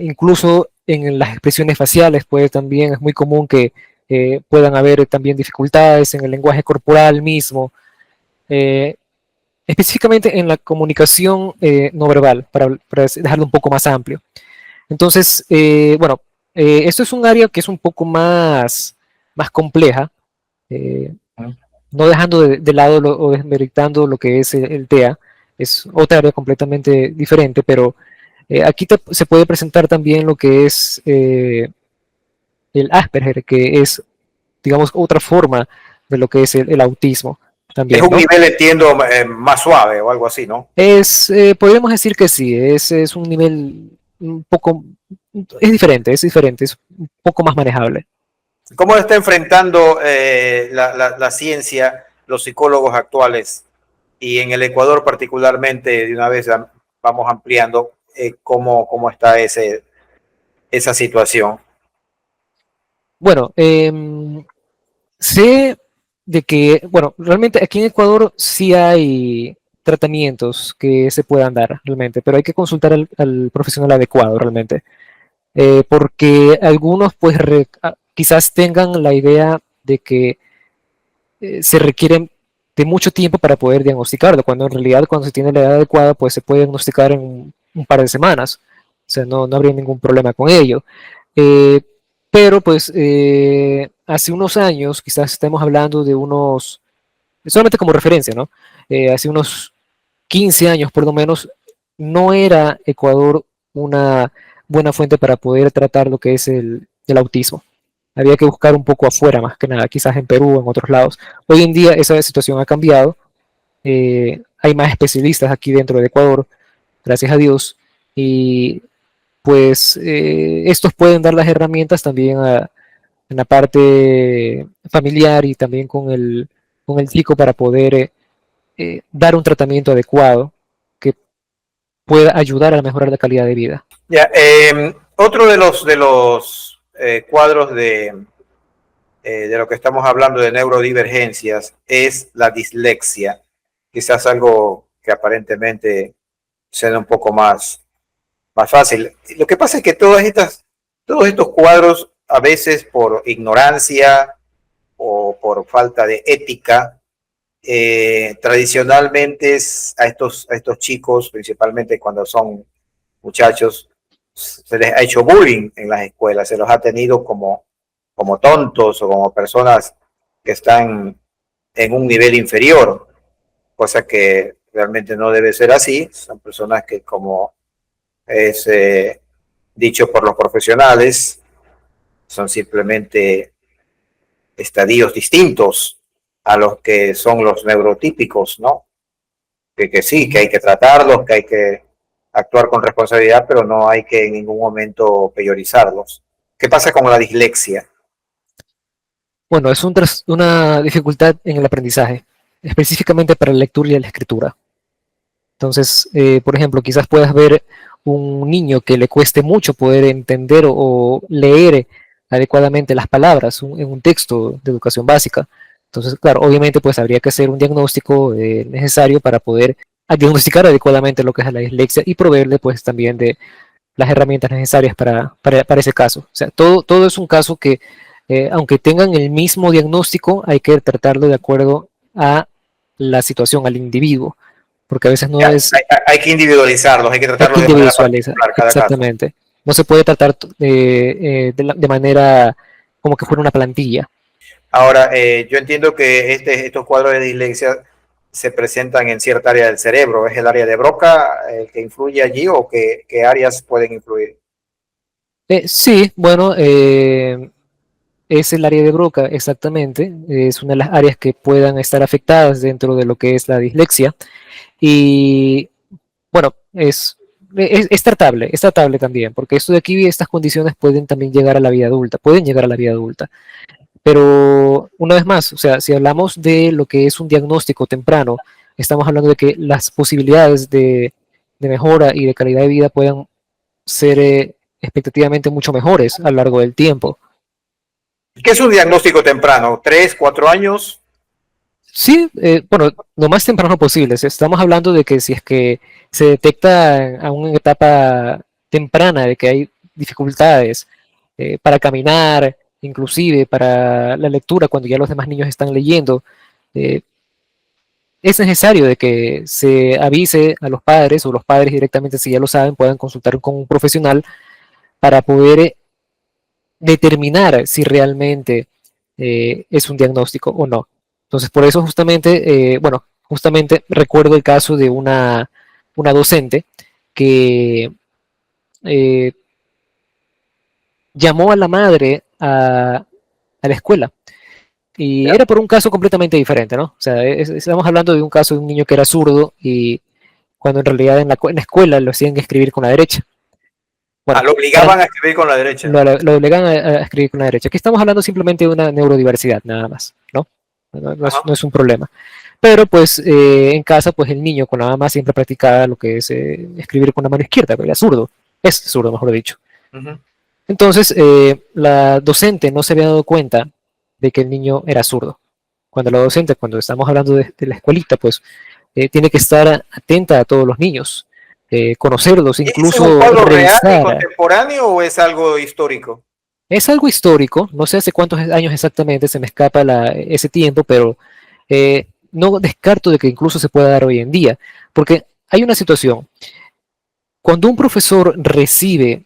incluso en las expresiones faciales, pues también es muy común que puedan haber también dificultades en el lenguaje corporal mismo, eh, específicamente en la comunicación no verbal, para dejarlo un poco más amplio. Entonces, bueno, esto es un área que es un poco más compleja, eh, no dejando de lado o desmeritando lo que es el TEA, es otra área completamente diferente, pero aquí se puede presentar también lo que es el Asperger, que es, digamos, otra forma de lo que es el autismo Es también, un ¿no? nivel, entiendo, más suave o algo así, ¿no? Podríamos decir que sí, es un nivel un poco, es diferente, es un poco más manejable. ¿Cómo está enfrentando la ciencia, los psicólogos actuales y en el Ecuador particularmente, de una vez, vamos ampliando cómo está esa situación. Bueno, sé de que, bueno, realmente aquí en Ecuador sí hay tratamientos que se puedan dar realmente, pero hay que consultar al profesional adecuado realmente. Porque algunos pues quizás tengan la idea de que se requieren de mucho tiempo para poder diagnosticarlo, cuando en realidad cuando se tiene la edad adecuada pues se puede diagnosticar en un par de semanas, o sea, no habría ningún problema con ello. Eh, pero pues hace unos años, quizás estemos hablando de unos, solamente como referencia, ¿no? Hace unos 15 años por lo menos, no era Ecuador una buena fuente para poder tratar lo que es el autismo. Había que buscar un poco afuera, más que nada, quizás en Perú o en otros lados. Hoy en día esa situación ha cambiado. Hay más especialistas aquí dentro de Ecuador, gracias a Dios. Y pues estos pueden dar las herramientas también en la parte familiar y también con el chico para poder dar un tratamiento adecuado que pueda ayudar a mejorar la calidad de vida. Ya, otro de los cuadros de lo que estamos hablando de neurodivergencias es la dislexia, quizás algo que aparentemente sea un poco más fácil. Lo que pasa es que todos estos cuadros, a veces por ignorancia o por falta de ética, tradicionalmente a estos chicos, principalmente cuando son muchachos, se les ha hecho bullying en las escuelas, se los ha tenido como tontos o como personas que están en un nivel inferior, cosa que realmente no debe ser así. Son personas que, como es dicho por los profesionales, son simplemente estadios distintos a los que son los neurotípicos, ¿no? Que sí, que hay que tratarlos, que hay que actuar con responsabilidad, pero no hay que en ningún momento priorizarlos. ¿Qué pasa con la dislexia? Bueno, es una dificultad en el aprendizaje, específicamente para la lectura y la escritura. Entonces, por ejemplo, quizás puedas ver un niño que le cueste mucho poder entender o leer adecuadamente las palabras en un texto de educación básica. Entonces, claro, obviamente pues habría que hacer un diagnóstico necesario para poder diagnosticar adecuadamente lo que es la dislexia y proveerle pues también de las herramientas necesarias para ese caso. O sea, todo es un caso que, aunque tengan el mismo diagnóstico, hay que tratarlo de acuerdo a la situación, al individuo, porque a veces no Ya, es, hay que individualizarlos, hay que hay que tratarlos de manera individualizar, particular cada caso. exactamente. No se puede tratar de manera como que fuera una plantilla. Ahora, yo entiendo que estos cuadros de dislexia se presentan en cierta área del cerebro. ¿Es el área de Broca el que influye allí o qué áreas pueden influir? Sí, bueno, es el área de Broca, exactamente. Es una de las áreas que puedan estar afectadas dentro de lo que es la dislexia. Y bueno, es tratable también, porque esto de aquí, estas condiciones pueden también llegar a la vida adulta, pueden llegar a la vida adulta. Pero una vez más, o sea, si hablamos de lo que es un diagnóstico temprano, estamos hablando de que las posibilidades de mejora y de calidad de vida puedan ser expectativamente mucho mejores a lo largo del tiempo. ¿Qué es un diagnóstico temprano? ¿3, 4 años? Sí, bueno, lo más temprano posible. Si estamos hablando de que si es que se detecta a una etapa temprana de que hay dificultades para caminar, inclusive para la lectura, cuando ya los demás niños están leyendo, eh, es necesario de que se avise a los padres o los padres directamente, si ya lo saben, puedan consultar con un profesional para poder determinar si realmente es un diagnóstico o no. Entonces, por eso justamente, bueno, justamente recuerdo el caso de una docente que eh, llamó a la madre a la escuela y ¿Ya? era por un caso completamente diferente, ¿no? O sea, estamos hablando de un caso de un niño que era zurdo y cuando en realidad en la escuela lo hacían escribir con la derecha. Ah, Bueno, lo para, obligaban a escribir con la derecha. lo obligan a escribir con la derecha. Aquí estamos hablando simplemente de una neurodiversidad, nada más, ¿no? no es un problema. Pero pues en casa, pues el niño con la mamá siempre practicaba lo que es escribir con la mano izquierda, pero era zurdo, es zurdo, mejor dicho. Ujú. Entonces, la docente no se había dado cuenta de que el niño era zurdo. Cuando la docente, cuando estamos hablando de la escuelita, pues tiene que estar atenta a todos los niños, conocerlos, ¿Ese es un incluso cuadro real y revisar. contemporáneo o es algo histórico? Es algo histórico, no sé hace cuántos años exactamente, se me escapa ese tiempo, pero no descarto de que incluso se pueda dar hoy en día, porque hay una situación. Cuando un profesor recibe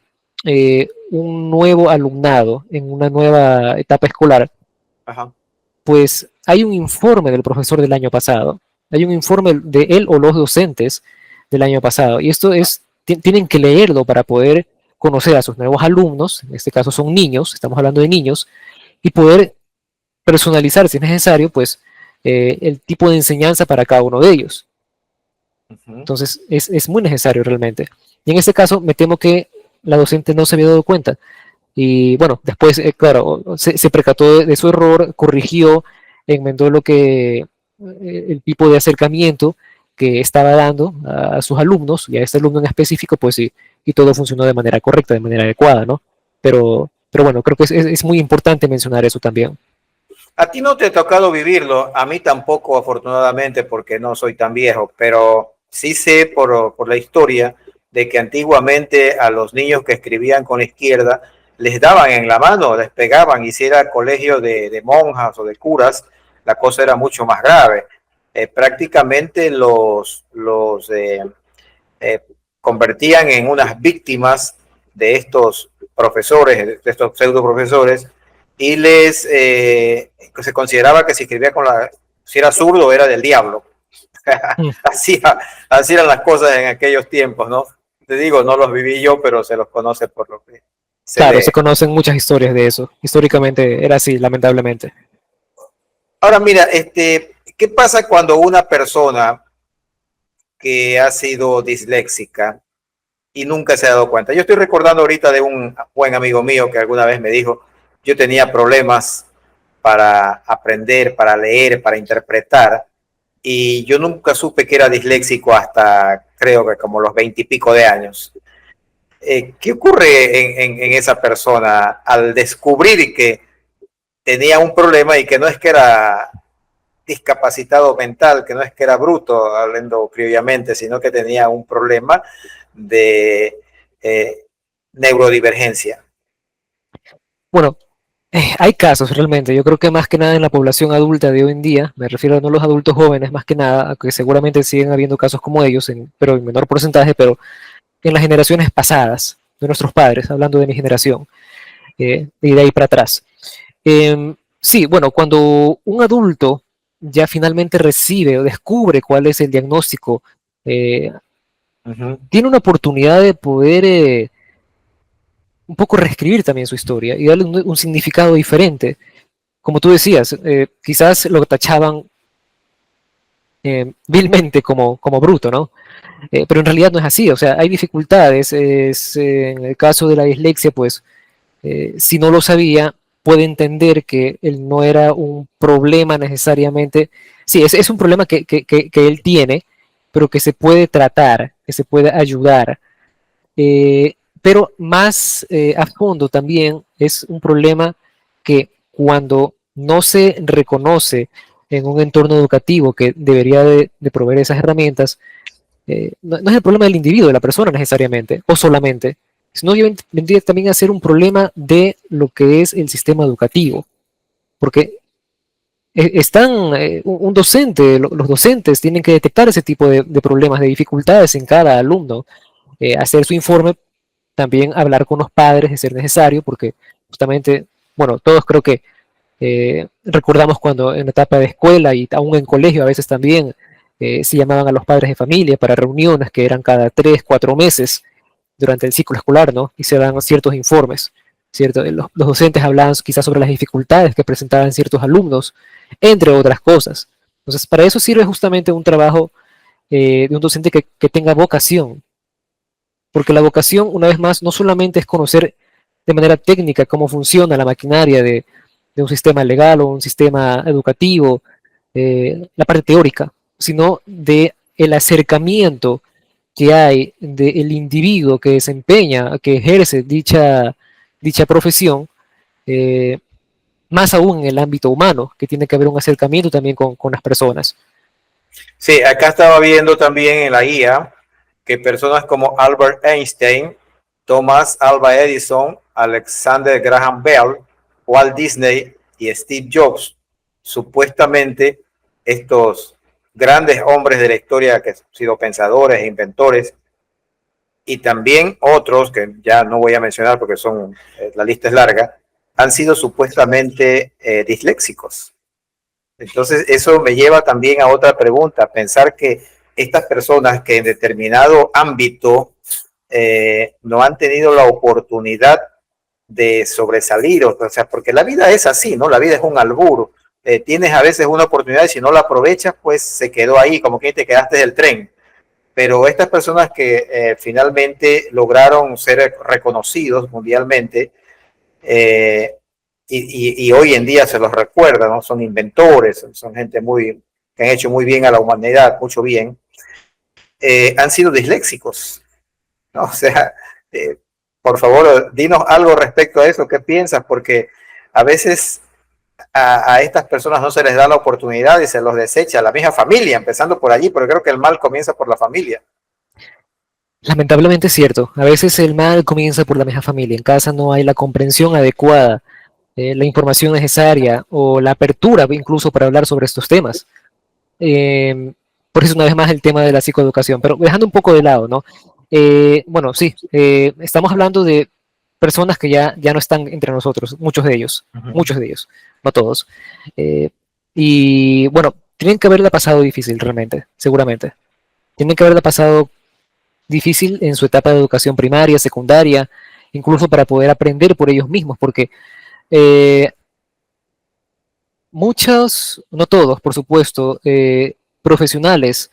un nuevo alumnado en una nueva etapa escolar, Ajá. pues hay un informe del profesor del año pasado, hay un informe de él o los docentes del año pasado, y esto es, tienen que leerlo para poder conocer a sus nuevos alumnos, en este caso son niños, estamos hablando de niños, y poder personalizar, si es necesario, pues el tipo de enseñanza para cada uno de ellos. Ujú. Entonces, es muy necesario realmente. Y en este caso, me temo que la docente no se había dado cuenta. Y bueno, después, claro, se percató de su error, corrigió, enmendó el tipo de acercamiento que estaba dando a sus alumnos, y a este alumno en específico, pues sí, y todo funcionó de manera correcta, de manera adecuada, ¿no? Pero bueno, creo que es muy importante mencionar eso también. A ti no te ha tocado vivirlo, a mí tampoco, afortunadamente, porque no soy tan viejo, pero sí sé por la historia de que antiguamente a los niños que escribían con la izquierda les daban en la mano, les pegaban, y si era colegio de monjas o de curas, la cosa era mucho más grave. Prácticamente eh, convertían en unas víctimas de estos profesores, de estos pseudo profesores, y se consideraba que si escribía si era zurdo era del diablo. Mm. así, así eran las cosas en aquellos tiempos, ¿no? Te digo, no los viví yo, pero se los conoce por lo que se Claro, lee. se conocen muchas historias de eso. Históricamente era así, lamentablemente. Ahora mira, ¿qué pasa cuando una persona que ha sido disléxica y nunca se ha dado cuenta? Yo estoy recordando ahorita de un buen amigo mío que alguna vez me dijo, yo tenía problemas para aprender, para leer, para interpretar, y yo nunca supe que era disléxico hasta creo que como los 20 y pico de años. ¿Qué ocurre en esa persona al descubrir que tenía un problema y que no es que era discapacitado mental, que no es que era bruto, hablando criollamente, sino que tenía un problema de neurodivergencia? Bueno, hay casos realmente. Yo creo que más que nada en la población adulta de hoy en día, me refiero a no los adultos jóvenes, más que nada, a que seguramente siguen habiendo casos como ellos, pero en menor porcentaje, pero en las generaciones pasadas de nuestros padres, hablando de mi generación, y de ahí para atrás. Sí, bueno, cuando un adulto ya finalmente recibe o descubre cuál es el diagnóstico, eh, Uh -huh. tiene una oportunidad de poder un poco reescribir también su historia y darle un significado diferente. Como tú decías, quizás lo tachaban vilmente como bruto, ¿no? Pero en realidad no es así, o sea, hay dificultades. En el caso de la dislexia, pues, si no lo sabía, puede entender que él no era un problema necesariamente. Sí, es un problema que él tiene, pero que se puede tratar, que se puede ayudar. Pero más a fondo también es un problema que cuando no se reconoce en un entorno educativo que debería de proveer esas herramientas, no es el problema del individuo, de la persona necesariamente, o solamente, sino que vendría también a ser un problema de lo que es el sistema educativo, porque un docente, los docentes tienen que detectar ese tipo de problemas, de dificultades en cada alumno, hacer su informe, también hablar con los padres de ser necesario, porque justamente, bueno, todos creo que recordamos cuando en la etapa de escuela y aún en colegio a veces también se llamaban a los padres de familia para reuniones que eran cada 3, 4 meses durante el ciclo escolar, ¿no? Y se dan ciertos informes, ¿cierto? Los docentes hablaban quizás sobre las dificultades que presentaban ciertos alumnos, entre otras cosas. Entonces, para eso sirve justamente un trabajo de un docente que tenga vocación, porque la vocación, una vez más, no solamente es conocer de manera técnica cómo funciona la maquinaria de un sistema legal o un sistema educativo, la parte teórica, sino de el acercamiento que hay del individuo que desempeña, que ejerce dicha profesión, eh, más aún en el ámbito humano, que tiene que haber un acercamiento también con las personas. Sí, acá estaba viendo también en la IA que personas como Albert Einstein, Thomas Alva Edison, Alexander Graham Bell, Walt Disney y Steve Jobs, supuestamente estos grandes hombres de la historia que han sido pensadores e inventores, y también otros que ya no voy a mencionar porque son, la lista es larga, han sido supuestamente disléxicos. Entonces, eso me lleva también a otra pregunta, pensar que estas personas que en determinado ámbito no han tenido la oportunidad de sobresalir, o sea, porque la vida es así, ¿no? La vida es un albur. Tienes a veces una oportunidad y si no la aprovechas, pues se quedó ahí, como que te quedaste del tren. Pero estas personas que finalmente lograron ser reconocidos mundialmente, eh, y hoy en día se los recuerda, ¿no? Son inventores, son gente que han hecho muy bien a la humanidad, mucho bien, han sido disléxicos, ¿no? O sea, eh, por favor, dinos algo respecto a eso, ¿qué piensas? Porque a veces a estas personas no se les da la oportunidad y se los desecha la misma familia, empezando por allí, pero creo que el mal comienza por la familia. Lamentablemente es cierto, a veces el mal comienza por la misma familia, en casa no hay la comprensión adecuada, la información necesaria o la apertura incluso para hablar sobre estos temas. Eh, por eso una vez más el tema de la psicoeducación, pero dejando un poco de lado, ¿no? Bueno, sí, estamos hablando de personas que ya no están entre nosotros, muchos de ellos, no todos. Eh, y bueno, tienen que haberla pasado difícil realmente, seguramente. Tienen que haberla pasado difícil en su etapa de educación primaria, secundaria, incluso para poder aprender por ellos mismos, porque eh, muchos, no todos, por supuesto, profesionales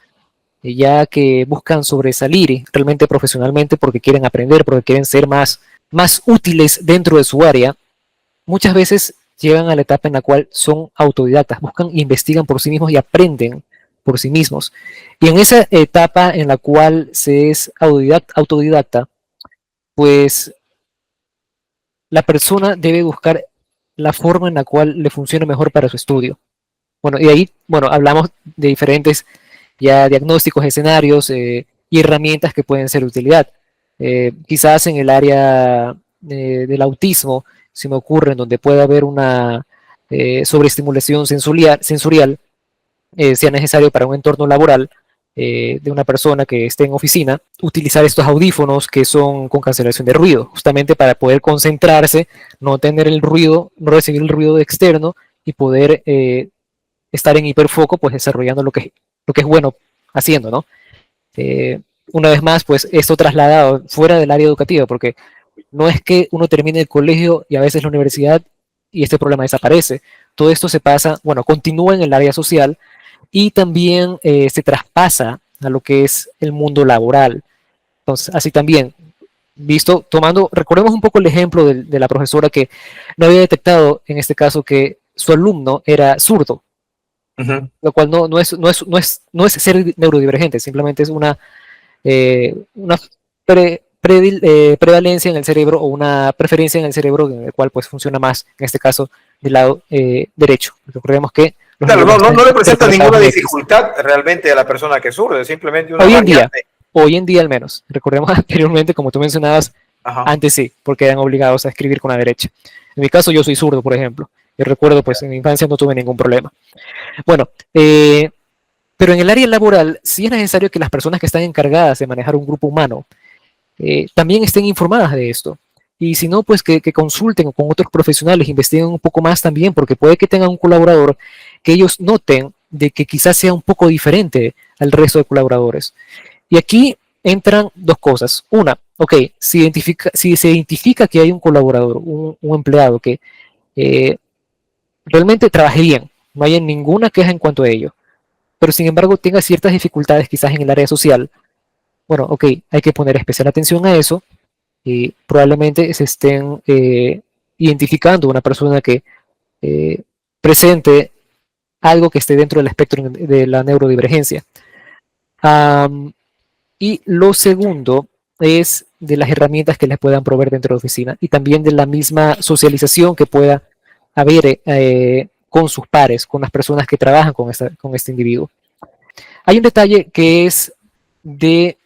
ya que buscan sobresalir realmente profesionalmente porque quieren aprender, porque quieren ser más útiles dentro de su área, muchas veces llegan a la etapa en la cual son autodidactas, buscan, investigan por sí mismos y aprenden por sí mismos. Y en esa etapa en la cual se es autodidacta, pues la persona debe buscar la forma en la cual le funcione mejor para su estudio. Bueno, y ahí, bueno, hablamos de diferentes ya diagnósticos, escenarios y herramientas que pueden ser de utilidad. Quizás en el área del autismo, se me ocurre, en donde puede haber una sobreestimulación sensorial sea necesario para un entorno laboral de una persona que esté en oficina, utilizar estos audífonos que son con cancelación de ruido, justamente para poder concentrarse, no tener el ruido, no recibir el ruido externo y poder estar en hiperfoco, pues desarrollando lo que es bueno haciendo, ¿no? Eh, una vez más, pues esto trasladado fuera del área educativa, porque no es que uno termine el colegio y a veces la universidad y este problema desaparece. Todo esto se pasa, bueno, continúa en el área social y también se traspasa a lo que es el mundo laboral. Entonces, así también, visto, recordemos un poco el ejemplo de la profesora que no había detectado en este caso que su alumno era zurdo, Uh -huh. lo cual no es ser neurodivergente, simplemente es una prevalencia en el cerebro o una preferencia en el cerebro en el cual pues funciona más, en este caso, del lado derecho. Recordemos que los Claro, neuronas no están le presenta interconectados ninguna mediante. dificultad realmente a la persona que surde, simplemente una Hoy en día, variante. hoy en día al menos, recordemos anteriormente, como tú mencionabas, Ajá. antes sí, porque eran obligados a escribir con la derecha. En mi caso yo soy zurdo, por ejemplo. Yo recuerdo, pues en mi infancia no tuve ningún problema. Bueno, pero en el área laboral sí es necesario que las personas que están encargadas de manejar un grupo humano también estén informadas de esto. Y si no, pues que consulten con otros profesionales, investiguen un poco más también, porque puede que tengan un colaborador que ellos noten de que quizás sea un poco diferente al resto de colaboradores. Y aquí entran dos cosas. Una, ok, si se identifica que hay un colaborador, un empleado que eh, realmente trabaje bien, no haya ninguna queja en cuanto a ello, pero sin embargo tenga ciertas dificultades quizás en el área social, bueno, ok, hay que poner especial atención a eso y probablemente se estén identificando una persona que presente algo que esté dentro del espectro de la neurodivergencia. Y lo segundo es de las herramientas que les puedan proveer dentro de la oficina y también de la misma socialización que pueda haber con sus pares, con las personas que trabajan con este individuo. Hay un detalle que es de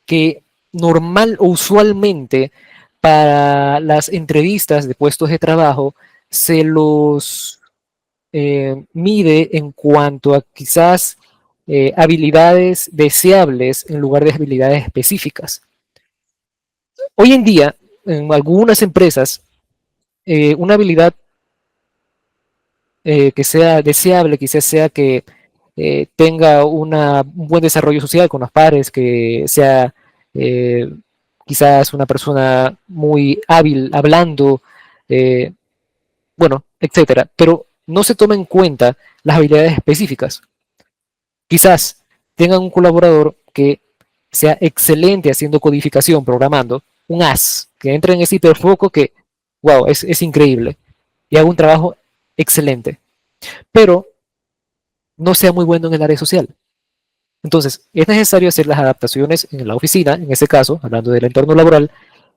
que normal o usualmente para las entrevistas de puestos de trabajo se los mide en cuanto a quizás habilidades deseables en lugar de habilidades específicas. Hoy en día, en algunas empresas, una habilidad que sea deseable, quizás sea que tenga un buen desarrollo social con los pares, que sea eh, quizás una persona muy hábil hablando, eh, bueno, etcétera, pero no se toma en cuenta las habilidades específicas. Quizás tengan un colaborador que sea excelente haciendo codificación, programando, un as, que entre en ese hiperfoco que, wow, es increíble y haga un trabajo excelente, pero no sea muy bueno en el área social. Entonces, es necesario hacer las adaptaciones en la oficina, en este caso, hablando del entorno laboral,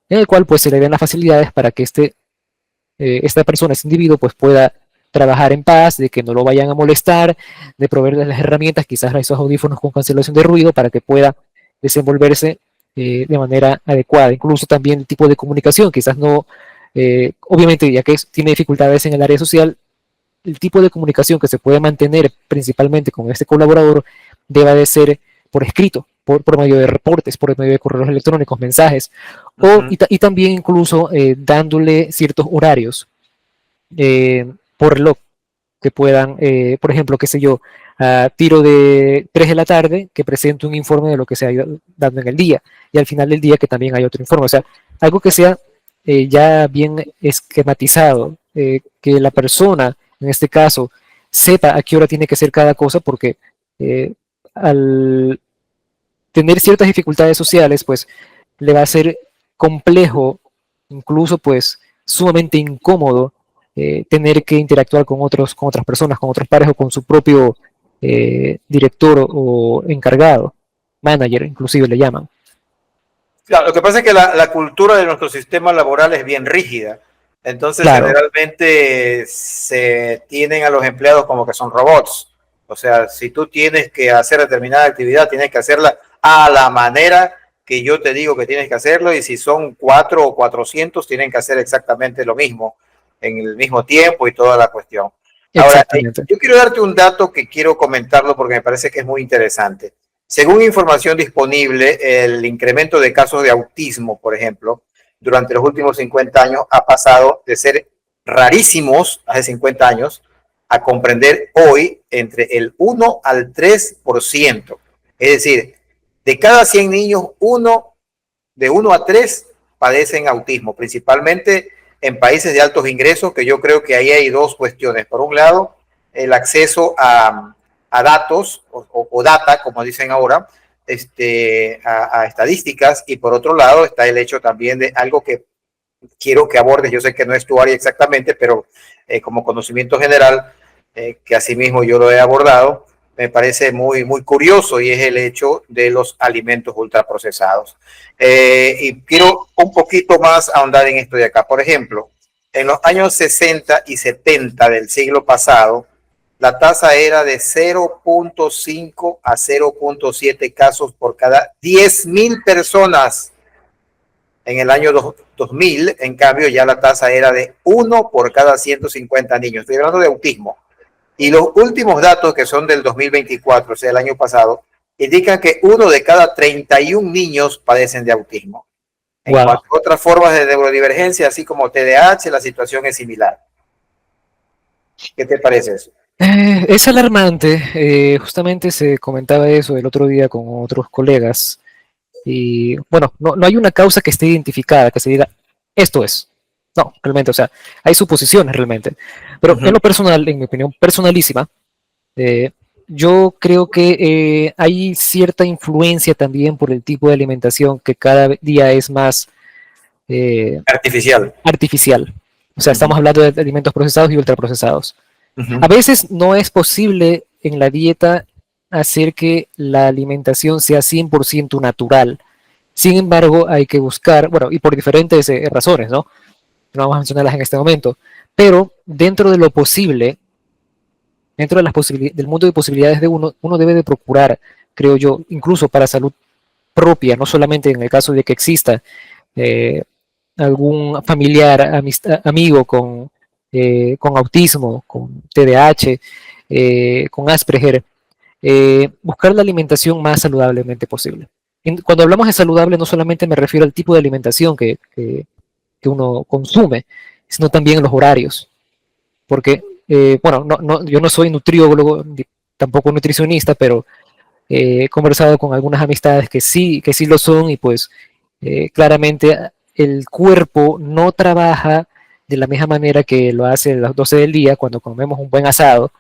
en el cual pues se le den las facilidades para que esta persona, este individuo, pues pueda trabajar en paz, de que no lo vayan a molestar, de proveerles las herramientas, quizás esos audífonos con cancelación de ruido para que pueda desenvolverse de manera adecuada. Incluso también el tipo de comunicación, quizás no, obviamente ya que tiene dificultades en el área social, el tipo de comunicación que se puede mantener principalmente con este colaborador deba de ser por escrito, por medio de reportes, por medio de correos electrónicos, mensajes, y también incluso dándole ciertos horarios por reloj que puedan, por ejemplo, qué sé yo, a tiro de 3 de la tarde, que presente un informe de lo que se ha ido dando en el día, y al final del día que también hay otro informe, o sea, algo que sea ya bien esquematizado, que la persona, en este caso, sepa a qué hora tiene que hacer cada cosa, porque al tener ciertas dificultades sociales, pues le va a ser complejo, incluso pues sumamente incómodo tener que interactuar con otras personas, con otros pares o con su propio director o encargado, manager, inclusive le llaman. Claro, lo que pasa es que la cultura de nuestro sistema laboral es bien rígida. Entonces, Claro, generalmente se tienen a los empleados como que son robots. O sea, si tú tienes que hacer determinada actividad, tienes que hacerla a la manera que yo te digo que tienes que hacerlo. Y si son 4 o 400, tienen que hacer exactamente lo mismo en el mismo tiempo y toda la cuestión. Ahora, exactamente. yo quiero darte un dato que quiero comentarlo porque me parece que es muy interesante. Según información disponible, el incremento de casos de autismo, por ejemplo, durante los últimos 50 años ha pasado de ser rarísimos hace 50 años a comprender hoy entre el 1 al 3%. Es decir, de cada 100 niños, de 1 a 3 padecen autismo, principalmente en países de altos ingresos, que yo creo que ahí hay dos cuestiones. Por un lado, el acceso a datos o data, como dicen ahora, a estadísticas, y por otro lado está el hecho también de algo que quiero que abordes, yo sé que no es tu área exactamente, pero como conocimiento general, que asimismo yo lo he abordado, me parece muy, muy curioso, y es el hecho de los alimentos ultraprocesados. Y quiero un poquito más ahondar en esto de acá. Por ejemplo, en los años 60 y 70 del siglo pasado, la tasa era de 0.5 a 0.7 casos por cada 10.000 personas. En el año 2000, en cambio, ya la tasa era de 1 por cada 150 niños. Estoy hablando de autismo. Y los últimos datos, que son del 2024, o sea, el año pasado, indican que 1 de cada 31 niños padecen de autismo. En Wow. cuanto a otras formas de neurodivergencia, así como TDAH, la situación es similar. ¿Qué te parece eso? Es alarmante. Justamente se comentaba eso el otro día con otros colegas. Y bueno, no hay una causa que esté identificada, que se diga, esto es. No, realmente, o sea, hay suposiciones realmente. Pero en lo personal, en mi opinión personalísima, eh, yo creo que hay cierta influencia también por el tipo de alimentación que cada día es más Artificial. artificial. O sea, estamos hablando de alimentos procesados y ultraprocesados. Ujú. A veces no es posible en la dieta hacer que la alimentación sea 100% natural. Sin embargo, hay que buscar, bueno, y por diferentes razones, ¿no? No vamos a mencionarlas en este momento, pero dentro de lo posible, dentro de del mundo de posibilidades de uno, uno debe de procurar, creo yo, incluso para salud propia, no solamente en el caso de que exista eh, algún familiar, amigo con autismo, con TDAH, con Asperger, buscar la alimentación más saludablemente posible. Cuando hablamos de saludable, no solamente me refiero al tipo de alimentación que uno consume, sino también los horarios. Porque, bueno, yo no soy nutriólogo, tampoco nutricionista, pero he conversado con algunas amistades que sí lo son y pues claramente el cuerpo no trabaja de la misma manera que lo hace a las 12 del día cuando comemos un buen asado,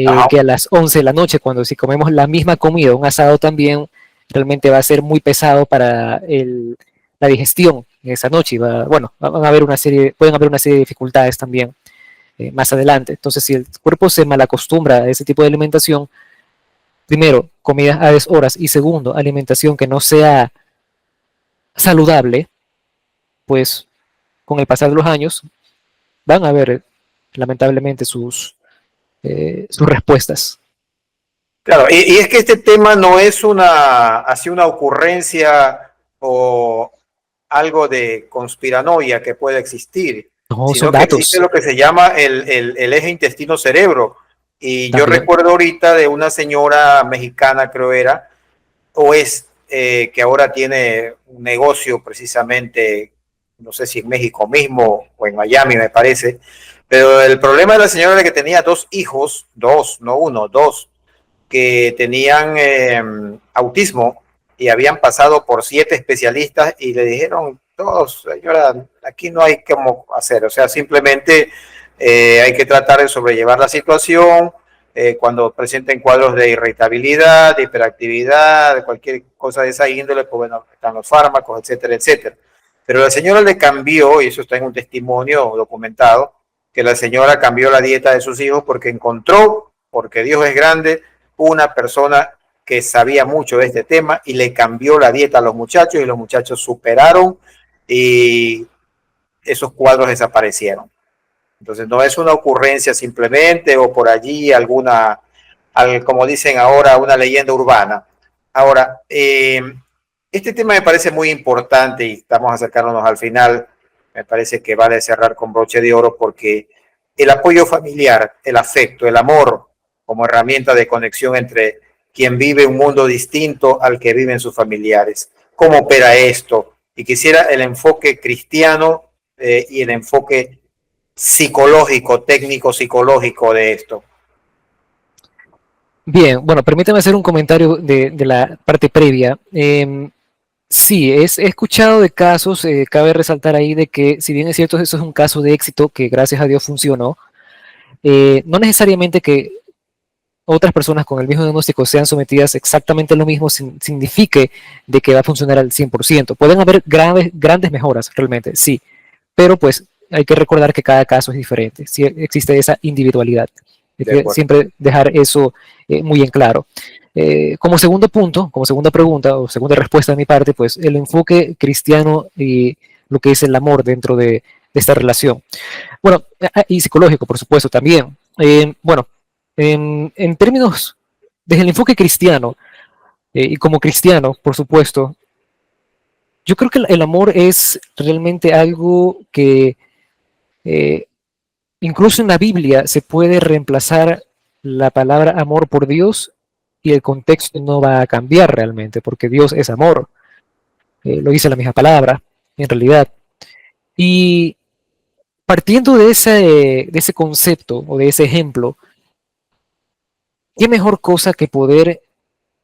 Ajá. que a las 11 de la noche cuando si comemos la misma comida, un asado también realmente va a ser muy pesado para la digestión esa noche. Bueno, van a haber pueden haber una serie de dificultades también más adelante. Entonces, si el cuerpo se malacostumbra a ese tipo de alimentación, primero, comidas a deshoras y segundo, alimentación que no sea saludable, pues con el pasar de los años van a ver lamentablemente sus respuestas. Claro, y es que este tema no es así una ocurrencia o algo de conspiranoia que puede existir, No, son sino que existe datos lo que se llama el eje intestino-cerebro. Y yo también. recuerdo ahorita de una señora mexicana, creo era, o es, que ahora tiene un negocio precisamente, no sé si en México mismo o en Miami, me parece, pero el problema de la señora era que tenía dos hijos, dos, no uno, dos, que tenían autismo y habían pasado por 7 especialistas y le dijeron todos, señora, aquí no hay cómo hacer, o sea, simplemente hay que tratar de sobrellevar la situación. Cuando presenten cuadros de irritabilidad, de hiperactividad, de cualquier cosa de esa índole, pues bueno, están los fármacos, etcétera, etcétera. Pero la señora le cambió, y eso está en un testimonio documentado, que la señora cambió la dieta de sus hijos porque encontró, porque Dios es grande, una persona que sabía mucho de este tema y le cambió la dieta a los muchachos y los muchachos superaron y esos cuadros desaparecieron. Entonces no es una ocurrencia simplemente o por allí alguna, como dicen ahora, una leyenda urbana. Ahora, este tema me parece muy importante y estamos acercándonos al final. Me parece que vale cerrar con broche de oro porque el apoyo familiar, el afecto, el amor como herramienta de conexión entre quien vive un mundo distinto al que viven sus familiares. ¿Cómo opera esto? Y quisiera el enfoque cristiano y el enfoque psicológico, técnico psicológico de esto. Bien, bueno, permítame hacer un comentario de la parte previa. Sí, he escuchado de casos, cabe resaltar ahí de que si bien es cierto, eso es un caso de éxito que gracias a Dios funcionó, no necesariamente que otras personas con el mismo diagnóstico sean sometidas exactamente a lo mismo signifique de que va a funcionar al 100%. Pueden haber grandes mejoras realmente, sí, pero pues hay que recordar que cada caso es diferente, sí, existe esa individualidad. Hay De que acuerdo. siempre dejar eso muy en claro. Como segundo punto, como segunda pregunta o segunda respuesta de mi parte, pues el enfoque cristiano y lo que es el amor dentro de esta relación. Bueno, y psicológico, por supuesto, también. Bueno, en términos, desde el enfoque cristiano, y como cristiano, por supuesto, yo creo que el amor es realmente algo que eh, incluso en la Biblia se puede reemplazar la palabra amor por Dios y el contexto no va a cambiar realmente, porque Dios es amor, lo dice la misma palabra, en realidad. Y partiendo de ese concepto o de ese ejemplo, ¿qué mejor cosa que poder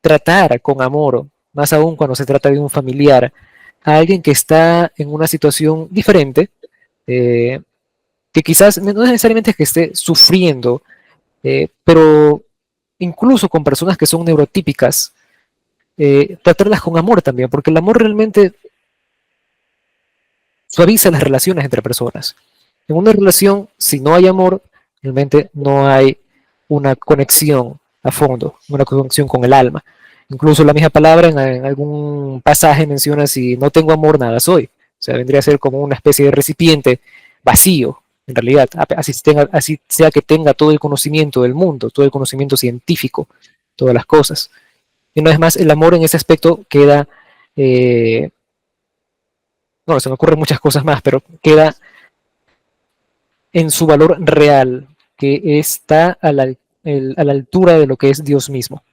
tratar con amor, más aún cuando se trata de un familiar, a alguien que está en una situación diferente, eh, que quizás no necesariamente es que esté sufriendo, pero incluso con personas que son neurotípicas, tratarlas con amor también, porque el amor realmente suaviza las relaciones entre personas. En una relación, si no hay amor, Realmente no hay una conexión a fondo, una conexión con el alma. Incluso la misma palabra en algún pasaje menciona si no tengo amor, nada soy. O sea, vendría a ser como una especie de recipiente vacío, en realidad, así sea que tenga todo el conocimiento del mundo, todo el conocimiento científico, todas las cosas. Y una vez más, el amor en ese aspecto queda, no, se me ocurren muchas cosas más, pero queda en su valor real, que está a la altura de lo que es Dios mismo.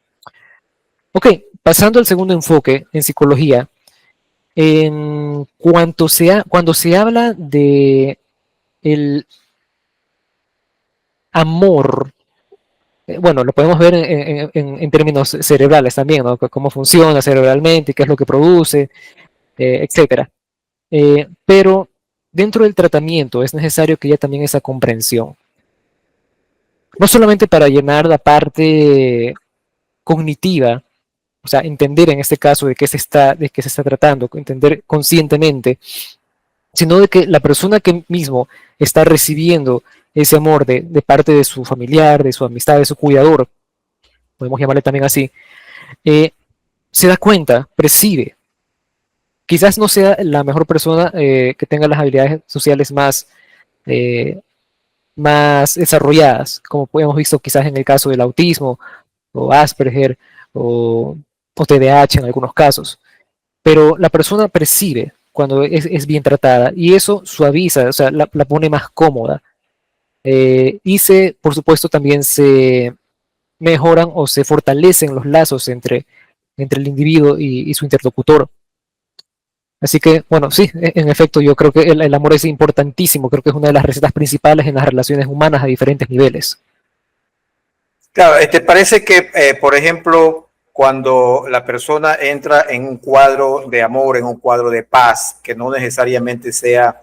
Ok, pasando al segundo enfoque en psicología, cuando se habla de el amor, bueno, lo podemos ver en términos cerebrales también, ¿no? Cómo funciona cerebralmente, qué es lo que produce, etcétera. Pero dentro del tratamiento es necesario que haya también esa comprensión. No solamente para llenar la parte cognitiva, o sea, entender en este caso de qué se está tratando, entender conscientemente, sino de que la persona que mismo está recibiendo ese amor de parte de su familiar, de su amistad, de su cuidador, podemos llamarle también así, eh, se da cuenta, percibe. Quizás no sea la mejor persona que tenga las habilidades sociales eh, más desarrolladas, como hemos visto quizás en el caso del autismo o Asperger o, o TDAH en algunos casos. Pero la persona percibe cuando es bien tratada y eso suaviza, o sea, la pone más cómoda. Por supuesto, también se mejoran o se fortalecen los lazos entre el individuo y su interlocutor. Así que, bueno, sí, en efecto, yo creo que el amor es importantísimo, creo que es una de las recetas principales en las relaciones humanas a diferentes niveles. Claro, ¿te parece que, por ejemplo, cuando la persona entra en un cuadro de amor, en un cuadro de paz, que no necesariamente sea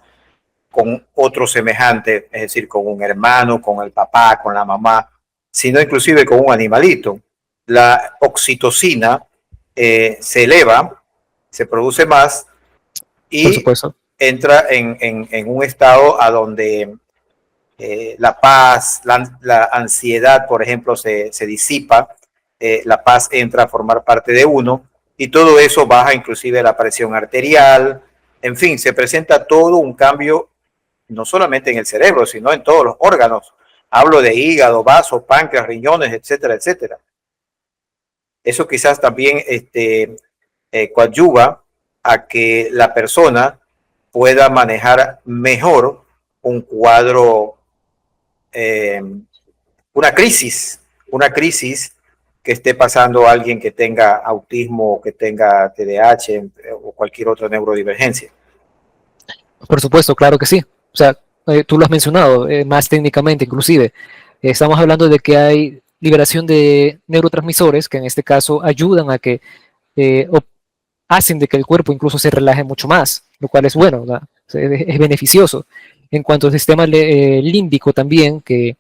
con otro semejante, es decir, con un hermano, con el papá, con la mamá, sino inclusive con un animalito, la oxitocina se eleva, se produce más Por y supuesto, entra en un estado a donde la paz, la ansiedad, por ejemplo, se disipa, la paz entra a formar parte de uno y todo eso baja inclusive la presión arterial, en fin, se presenta todo un cambio no solamente en el cerebro, sino en todos los órganos. Hablo de hígado, vaso, páncreas, riñones, etcétera, etcétera. Eso quizás también coadyuva a que la persona pueda manejar mejor un cuadro, eh, una crisis que esté pasando a alguien que tenga autismo o que tenga TDAH o cualquier otra neurodivergencia. por supuesto, claro que sí. O sea, tú lo has mencionado, más técnicamente inclusive. Estamos hablando de que hay liberación de neurotransmisores que en este caso ayudan a que o hacen de que el cuerpo incluso se relaje mucho más, lo cual es bueno, ¿verdad? Es beneficioso. En cuanto al sistema límbico también, que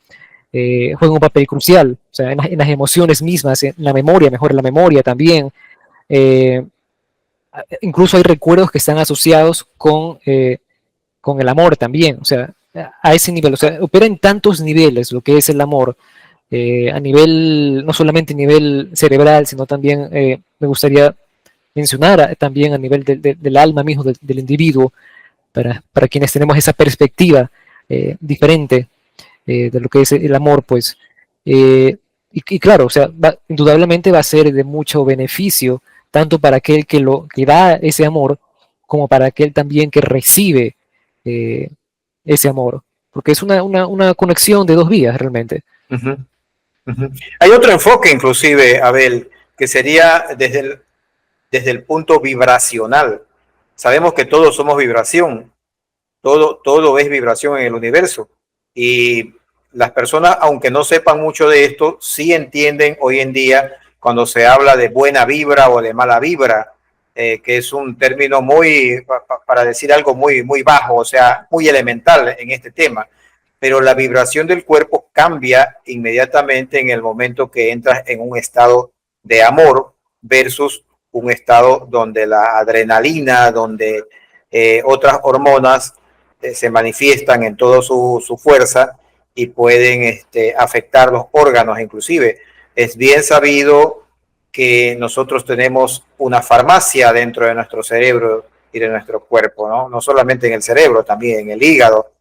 juega un papel crucial, o sea, en las emociones mismas, en la memoria, mejora la memoria también. Eh, Incluso hay recuerdos que están asociados con el amor también, o sea, a ese nivel, o sea, opera en tantos niveles lo que es el amor, a nivel, no solamente a nivel cerebral, sino también me gustaría mencionar también a nivel del alma mismo del individuo, para quienes tenemos esa perspectiva diferente de lo que es el amor, pues, y claro, o sea, indudablemente va a ser de mucho beneficio, tanto para aquel que da ese amor, como para aquel también que recibe eh, ese amor, porque es una conexión de dos vías realmente. Uh -huh. Uh -huh. Hay otro enfoque, inclusive, Abel, que sería desde el punto vibracional. Sabemos que todos somos vibración, todo es vibración en el universo. Y las personas, aunque no sepan mucho de esto, sí entienden hoy en día cuando se habla de buena vibra o de mala vibra, que es un término muy, para decir algo muy bajo, o sea, muy elemental en este tema. Pero la vibración del cuerpo cambia inmediatamente en el momento que entras en un estado de amor versus un estado donde la adrenalina, donde otras hormonas se manifiestan en toda su fuerza y pueden afectar los órganos inclusive. Es bien sabido que nosotros tenemos una farmacia dentro de nuestro cerebro y de nuestro cuerpo, ¿no? No solamente en el cerebro, también en el hígado,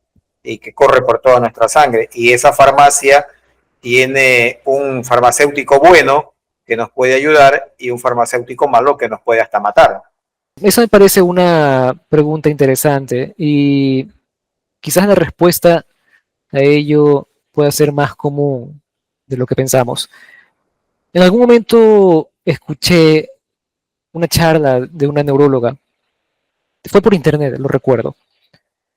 y que corre por toda nuestra sangre. Y esa farmacia tiene un farmacéutico bueno que nos puede ayudar y un farmacéutico malo que nos puede hasta matar. Eso me parece una pregunta interesante y quizás la respuesta a ello pueda ser más común de lo que pensamos. En algún momento escuché una charla de una neuróloga, fue por internet, lo recuerdo,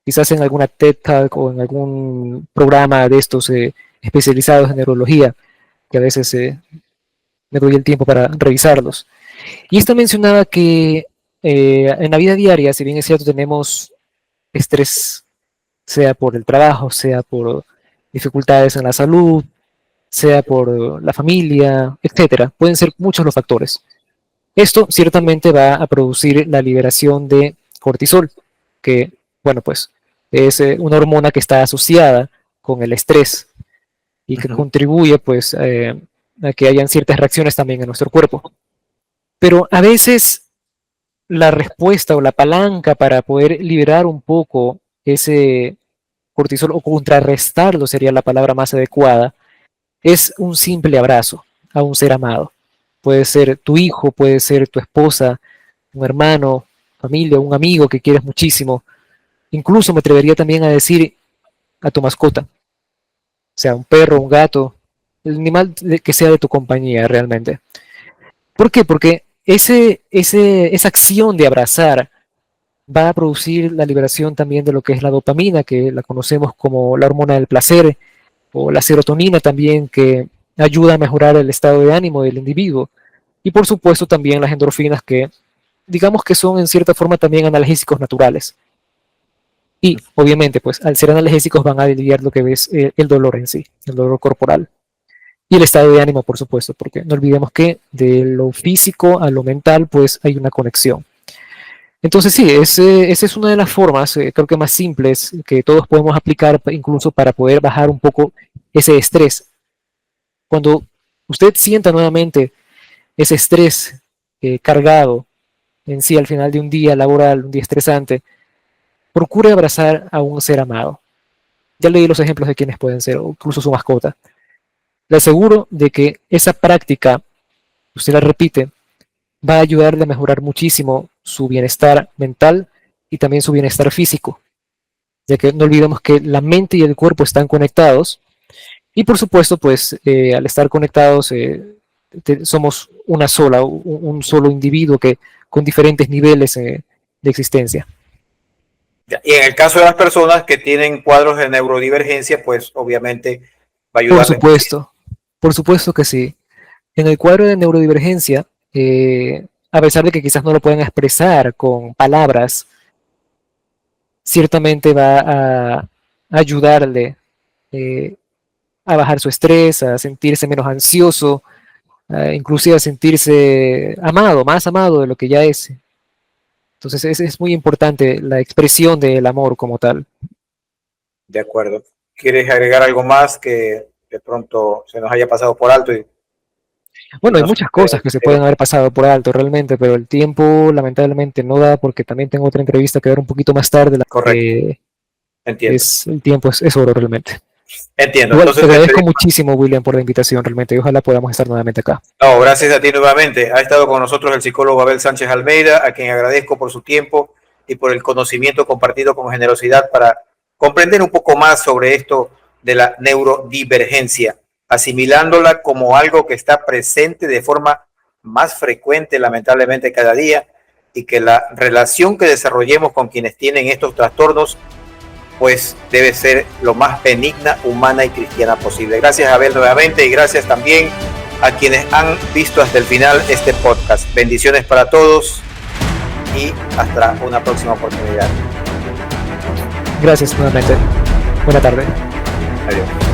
quizás en alguna TED Talk o en algún programa de estos especializados en neurología, que a veces me doy el tiempo para revisarlos. Y esta mencionaba que en la vida diaria, si bien es cierto, tenemos estrés, sea por el trabajo, sea por dificultades en la salud, sea por la familia, etcétera. Pueden ser muchos los factores. Esto ciertamente va a producir la liberación de cortisol, que, bueno, pues es una hormona que está asociada con el estrés y que contribuye, pues, a que hayan ciertas reacciones también en nuestro cuerpo. Pero a veces la respuesta o la palanca para poder liberar un poco ese cortisol o contrarrestarlo sería la palabra más adecuada, es un simple abrazo a un ser amado. Puede ser tu hijo, puede ser tu esposa, un hermano, familia, un amigo que quieres muchísimo. Incluso me atrevería también a decir a tu mascota, sea un perro, un gato, el animal que sea de tu compañía realmente. ¿Por qué? Porque esa acción de abrazar va a producir la liberación también de lo que es la dopamina, que la conocemos como la hormona del placer, o la serotonina también, que ayuda a mejorar el estado de ánimo del individuo. Y por supuesto también las endorfinas, que digamos que son en cierta forma también analgésicos naturales. Y obviamente, pues al ser analgésicos van a aliviar lo que es el dolor en sí, el dolor corporal. Y el estado de ánimo, por supuesto, porque no olvidemos que de lo físico a lo mental, pues hay una conexión. Entonces sí, esa es una de las formas, creo que más simples, que todos podemos aplicar incluso para poder bajar un poco ese estrés. Cuando usted sienta nuevamente ese estrés cargado en sí al final de un día laboral, un día estresante, procure abrazar a un ser amado. Ya leí los ejemplos de quienes pueden ser, o incluso su mascota. Le aseguro de que esa práctica, usted la repite, va a ayudarle a mejorar muchísimo su bienestar mental y también su bienestar físico, ya que no olvidemos que la mente y el cuerpo están conectados y por supuesto, pues al estar conectados somos una sola, un solo individuo que con diferentes niveles de existencia. Y en el caso de las personas que tienen cuadros de neurodivergencia, pues obviamente va a ayudar. Por supuesto que sí. En el cuadro de neurodivergencia, a pesar de que quizás no lo puedan expresar con palabras, ciertamente va a ayudarle a bajar su estrés, a sentirse menos ansioso, inclusive a sentirse amado, más amado de lo que ya es. Entonces es muy importante la expresión del amor como tal. De acuerdo. ¿Quieres agregar algo más que de pronto se nos haya pasado por alto? Bueno, hay muchas cosas que se pueden haber pasado por alto realmente, pero el tiempo lamentablemente no da porque también tengo otra entrevista que ver un poquito más tarde. Correcto. Entiendo. El tiempo es oro realmente. Entiendo. Igual, entonces, te agradezco muchísimo, William, por la invitación realmente y ojalá podamos estar nuevamente acá. No, gracias a ti nuevamente. Ha estado con nosotros el psicólogo Abel Sánchez Almeida, a quien agradezco por su tiempo y por el conocimiento compartido con generosidad para comprender un poco más sobre esto de la neurodivergencia, asimilándola como algo que está presente de forma más frecuente, lamentablemente, cada día, y que la relación que desarrollemos con quienes tienen estos trastornos pues debe ser lo más benigna, humana y cristiana posible. Gracias, Abel, nuevamente, y gracias también a quienes han visto hasta el final este podcast. Bendiciones para todos y hasta una próxima oportunidad. Gracias nuevamente. Buena tarde. Adiós.